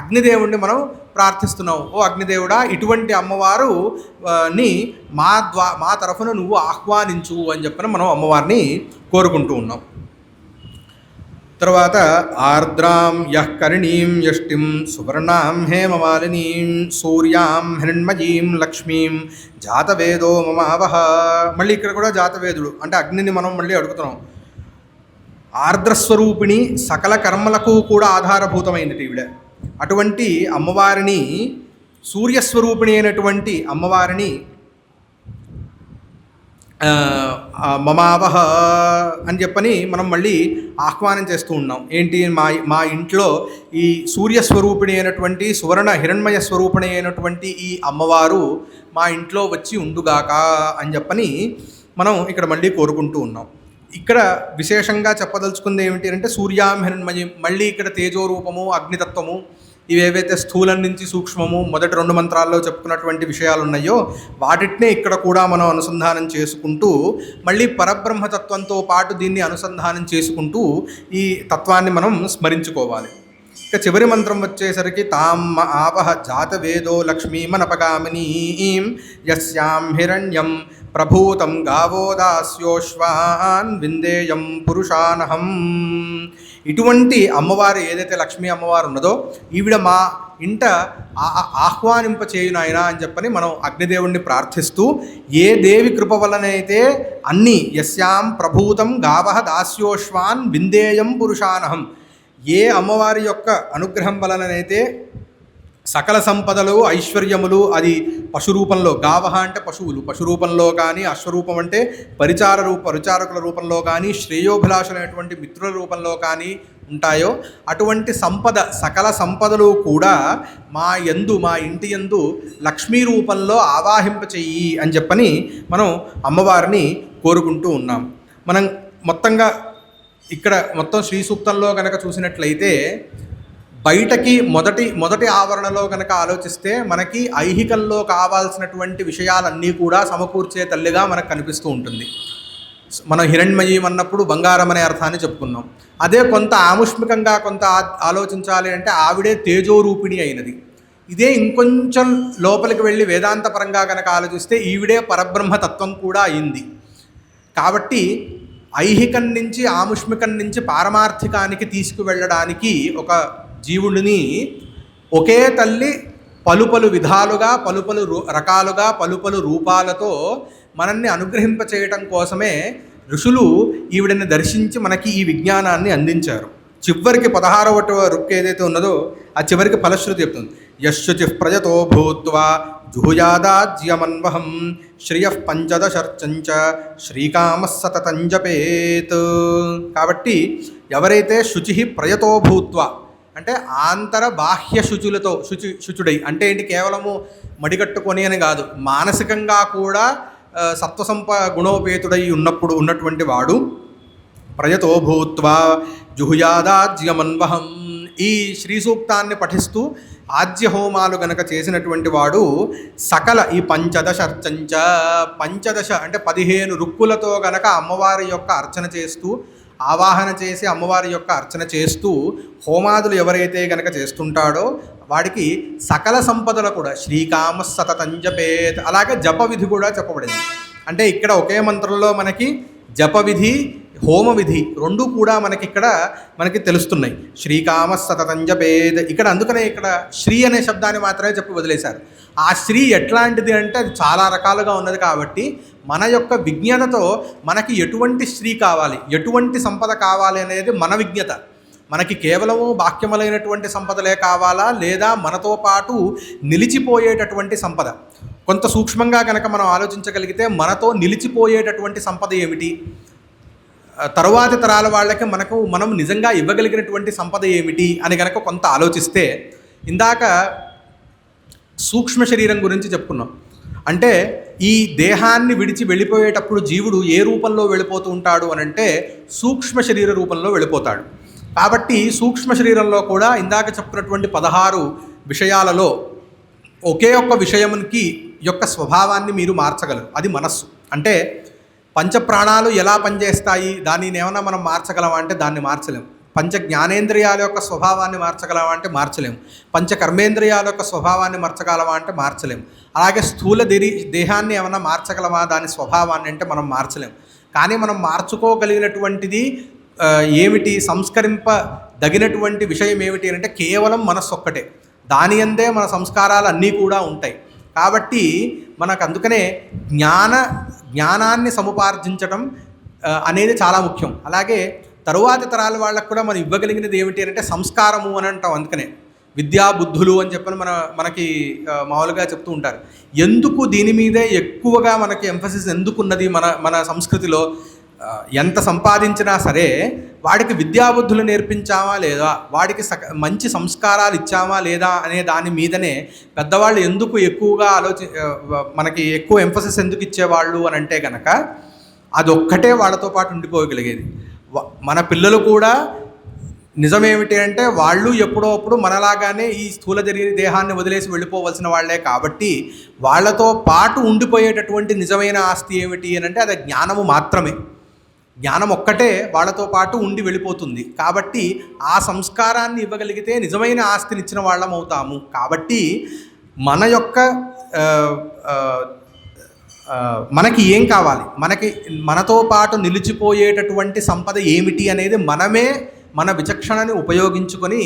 అగ్నిదేవుణ్ణి మనం ప్రార్థిస్తున్నాం. ఓ అగ్నిదేవుడా, ఇటువంటి అమ్మవారు ని మా తరఫున నువ్వు ఆహ్వానించు అని చెప్పని మనం అమ్మవారిని కోరుకుంటూ ఉన్నాం. తర్వాత ఆర్ద్రాం యః కరిణీం యష్టిం సువర్ణాం హేమమాలినీం సూర్యాం హిరణ్మయీం లక్ష్మీం జాతవేదో మమావహ. మళ్ళీ ఇక్కడ కూడా జాతవేదుడు అంటే అగ్నిని మనం మళ్ళీ అడుగుతున్నాం. ఆర్ద్రస్వరూపిణి, సకల కర్మలకు కూడా ఆధారభూతమైనది ఈవిడ. అటువంటి అమ్మవారిని, సూర్యస్వరూపిణి అయినటువంటి అమ్మవారిని మమావహ అని చెప్పని మనం మళ్ళీ ఆహ్వానం చేస్తూ ఉన్నాం. ఏంటి, మా ఇంట్లో ఈ సూర్యస్వరూపిణి అయినటువంటి సువర్ణ హిరణ్మయ స్వరూపిణి అయినటువంటి ఈ అమ్మవారు మా ఇంట్లో వచ్చి ఉండుగాక అని చెప్పని మనం ఇక్కడ మళ్ళీ కోరుకుంటూ ఉన్నాం. ఇక్కడ విశేషంగా చెప్పదలుచుకుంది ఏమిటి అంటే సూర్యాం హిరణ్మయం, మళ్ళీ ఇక్కడ తేజోరూపము అగ్నితత్వము ఇవేవైతే స్థూలం నుంచి సూక్ష్మము మొదటి 2 మంత్రాల్లో చెప్పుకున్నటువంటి విషయాలు ఉన్నాయో వాటినే ఇక్కడ కూడా మనం అనుసంధానం చేసుకుంటూ మళ్ళీ పరబ్రహ్మతత్వంతో పాటు దీన్ని అనుసంధానం చేసుకుంటూ ఈ తత్వాన్ని మనం స్మరించుకోవాలి. ఇక చివరి మంత్రం వచ్చేసరికి తాం ఆవహ జాతవేదో లక్ష్మీమనపగామినీం యస్యాం హిరణ్యం ప్రభూతం గావో దాస్యోశ్వాన్ విందేయం పురుషానహం. ఇటువంటి అమ్మవారు ఏదైతే లక్ష్మీ అమ్మవారు ఉన్నదో ఈవిడ మా ఇంట ఆహ్వానింపచేయునాయన అని చెప్పని మనం అగ్నిదేవుణ్ణి ప్రార్థిస్తూ, ఏ దేవి కృప వలనైతే అన్ని యస్యాం ప్రభూతం గావహ దాస్యోశ్వాన్ విందేయం పురుషానహం, ఏ అమ్మవారి యొక్క అనుగ్రహం వలననైతే సకల సంపదలు ఐశ్వర్యములు అది పశురూపంలో, గావహ అంటే పశువులు, పశురూపంలో కానీ అశ్వరూపం అంటే పరిచారకుల రూపంలో కానీ శ్రేయోభిలాషులైనటువంటి మిత్రుల రూపంలో కానీ ఉంటాయో అటువంటి సంపద సకల సంపదలు కూడా మా ఇంటి యందు లక్ష్మీ రూపంలో ఆవాహింపచెయ్యి అని చెప్పని మనం అమ్మవారిని కోరుకుంటూ ఉన్నాం. మనం మొత్తంగా ఇక్కడ మొత్తం శ్రీ సూక్తంలో కనుక చూసినట్లయితే బయటకి మొదటి ఆవరణలో కనుక ఆలోచిస్తే మనకి ఐహికంలో కావాల్సినటువంటి విషయాలన్నీ కూడా సమకూర్చే తల్లిగా మనకు కనిపిస్తూ ఉంటుంది. మనం హిరణ్మయీ అన్నప్పుడు బంగారం అనే అర్థాన్ని చెప్పుకున్నాం. అదే కొంత ఆముష్మికంగా కొంత ఆలోచించాలి అంటే ఆవిడే తేజోరూపిణి అయినది. ఇదే ఇంకొంచెం లోపలికి వెళ్ళి వేదాంతపరంగా కనుక ఆలోచిస్తే ఈవిడే పరబ్రహ్మతత్వం కూడా అయింది. కాబట్టి ఐహికం నుంచి ఆముష్మికం నుంచి పారమార్థికానికి తీసుకువెళ్ళడానికి ఒక జీవుడిని ఒకే తల్లి పలు విధాలుగా పలు రకాలుగా పలు రూపాలతో మనల్ని అనుగ్రహింపచేయటం కోసమే ఋషులు ఈవిడని దర్శించి మనకి ఈ విజ్ఞానాన్ని అందించారు. చివరికి 16వ రుక్కు ఏదైతే ఉన్నదో ఆ చివరికి ఫలశ్రుతి చెప్తుంది. యశుచి ప్రజతో భూత్వా జుహుయాదాజ్యమన్వహం శ్రియ పంచదశర్చంచ శ్రీకామ సతతం జపేత్. కాబట్టి ఎవరైతే శుచి ప్రయతో భూత్వ అంటే ఆంతర బాహ్య శుచుడై అంటే ఏంటి, కేవలము మడిగట్టుకొని అని కాదు, మానసికంగా కూడా సత్వసంప గుణోపేతుడై ఉన్నటువంటి వాడు ప్రయతో భూత్వా జుహుయాదాజ్యమన్వహం, ఈ శ్రీ సూక్తాన్ని పఠిస్తూ ఆజ్య హోమాలు గనక చేసినటువంటి వాడు సకల ఈ పంచదశ అంటే 15 రుక్కులతో గనక అమ్మవారి యొక్క అర్చన చేస్తూ ఆవాహన చేసి అమ్మవారి యొక్క అర్చన చేస్తూ హోమాదులు ఎవరైతే గనక చేస్తుంటాడో వాడికి సకల సంపదలు కూడా శ్రీకామ సతతం జపేత్. అలాగే జప విధి కూడా చెప్పబడింది. అంటే ఇక్కడ ఒకే మంత్రంలో మనకి జప విధి హోమ విధి రెండు కూడా మనకి తెలుస్తున్నాయి. శ్రీకామ సతతం జపేత్ ఇక్కడ అందుకనే ఇక్కడ శ్రీ అనే శబ్దాన్ని మాత్రమే చెప్పి వదిలేశారు. ఆ శ్రీ ఎట్లాంటిది అంటే అది చాలా రకాలుగా ఉన్నది. కాబట్టి మన యొక్క విజ్ఞతతో మనకి ఎటువంటి శ్రీ కావాలి, ఎటువంటి సంపద కావాలి అనేది మన విజ్ఞత. మనకి కేవలము బాహ్యములైనటువంటి సంపదలే కావాలా, లేదా మనతో పాటు నిలిచిపోయేటటువంటి సంపద. కొంత సూక్ష్మంగా కనుక మనం ఆలోచించగలిగితే మనతో నిలిచిపోయేటటువంటి సంపద ఏమిటి, తరువాతి తరాల వాళ్ళకి మనం నిజంగా ఇవ్వగలిగినటువంటి సంపద ఏమిటి అని కనుక కొంత ఆలోచిస్తే, ఇందాక సూక్ష్మ శరీరం గురించి చెప్పుకున్నాం. అంటే ఈ దేహాన్ని విడిచి వెళ్ళిపోయేటప్పుడు జీవుడు ఏ రూపంలో వెళ్ళిపోతూ ఉంటాడు అని అంటే సూక్ష్మ శరీర రూపంలో వెళ్ళిపోతాడు. కాబట్టి సూక్ష్మ శరీరంలో కూడా ఇందాక చెప్పుకున్నటువంటి 16 విషయాలలో ఒకే ఒక్క విషయానికి యొక్క స్వభావాన్ని మీరు మార్చగలరు. అది మనస్సు. అంటే పంచప్రాణాలు ఎలా పనిచేస్తాయి, దానిని ఏమైనా మనం మార్చగలమా అంటే దాన్ని మార్చలేము. పంచ జ్ఞానేంద్రియాల యొక్క స్వభావాన్ని మార్చగలమా అంటే మార్చలేము. పంచ కర్మేంద్రియాల యొక్క స్వభావాన్ని మార్చగలమా అంటే మార్చలేము. అలాగే స్థూల దేహాన్ని ఏమైనా మార్చగలమా దాని స్వభావాన్ని అంటే మనం మార్చలేము. కానీ మనం మార్చుకోగలిగినటువంటిది ఏమిటి, సంస్కరింపదగినటువంటి విషయం ఏమిటి అంటే కేవలం మనస్సు ఒక్కటే. దాని అందే మన సంస్కారాలు అన్నీ కూడా ఉంటాయి. కాబట్టి మనకు అందుకనే జ్ఞానాన్ని సముపార్జించడం అనేది చాలా ముఖ్యం. అలాగే తరువాతి తరాల వాళ్ళకు కూడా మనం ఇవ్వగలిగినది ఏమిటి అంటే సంస్కారము అని అంటాం. అందుకనే విద్యాబుద్ధులు అని చెప్పని మనకి మామూలుగా చెప్తూ ఉంటారు. ఎందుకు దీని మీదే ఎక్కువగా మనకి ఎంఫసిస్ ఎందుకున్నది మన సంస్కృతిలో? ఎంత సంపాదించినా సరే వాడికి విద్యాబుద్ధులు నేర్పించామా లేదా, వాడికి మంచి సంస్కారాలు ఇచ్చామా లేదా అనే దాని మీదనే పెద్దవాళ్ళు ఎందుకు ఎక్కువగా మనకి ఎక్కువ ఎంఫసిస్ ఎందుకు ఇచ్చేవాళ్ళు అని అంటే కనుక అదొక్కటే వాళ్ళతో పాటు ఉండిపోగలిగేది. మన పిల్లలు కూడా నిజమేమిటి అంటే వాళ్ళు ఎప్పుడో అప్పుడు మనలాగానే ఈ స్థూల దేహాన్ని వదిలేసి వెళ్ళిపోవలసిన వాళ్ళే కాబట్టి వాళ్ళతో పాటు ఉండిపోయేటటువంటి నిజమైన ఆస్తి ఏమిటి అని అంటే అది జ్ఞానము మాత్రమే. జ్ఞానం ఒక్కటే వాళ్ళతో పాటు ఉండి వెళ్ళిపోతుంది. కాబట్టి ఆ సంస్కారాన్ని ఇవ్వగలిగితే నిజమైన ఆస్తిని ఇచ్చిన వాళ్ళం అవుతాము. కాబట్టి మన యొక్క మనకి ఏం కావాలి, మనతో పాటు నిలిచిపోయేటటువంటి సంపద ఏమిటి అనేది మనమే మన విచక్షణని ఉపయోగించుకొని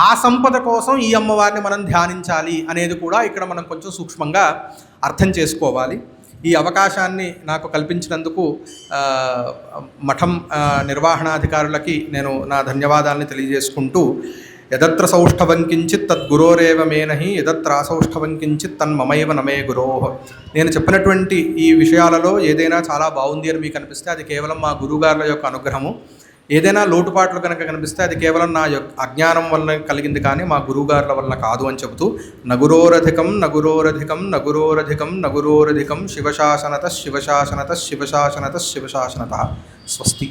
ఆ సంపద కోసం ఈ అమ్మవారిని మనం ధ్యానించాలి అనేది కూడా ఇక్కడ మనం కొంచెం సూక్ష్మంగా అర్థం చేసుకోవాలి. ఈ అవకాశాన్ని నాకు కల్పించినందుకు మఠం నిర్వహణాధికారులకి నేను నా ధన్యవాదాలని తెలియజేసుకుంటూ, యదత్ర సౌష్ఠవం కించిత్ తద్గురోరేవ మేనహి యదత్ర అసౌష్ఠవం కించిత్ తన్మమైవ నమే గురోః. నేను చెప్పినటువంటి ఈ విషయాలలో ఏదైనా చాలా బాగుంది అని మీకు అనిపిస్తే అది కేవలం మా గురువుగారుల యొక్క అనుగ్రహము. ఏదైనా లోటుపాట్లు కనుక కనిపిస్తే అది కేవలం నా అజ్ఞానం వలన కలిగింది కానీ మా గురువుగారుల వలన కాదు అని చెబుతూ, నగురోరధికం నగురోరధికం నగురోరధికం నగురోరధికం శివశాసనత శివశాసనత శివశాసనత శివశాసనత. స్వస్తి.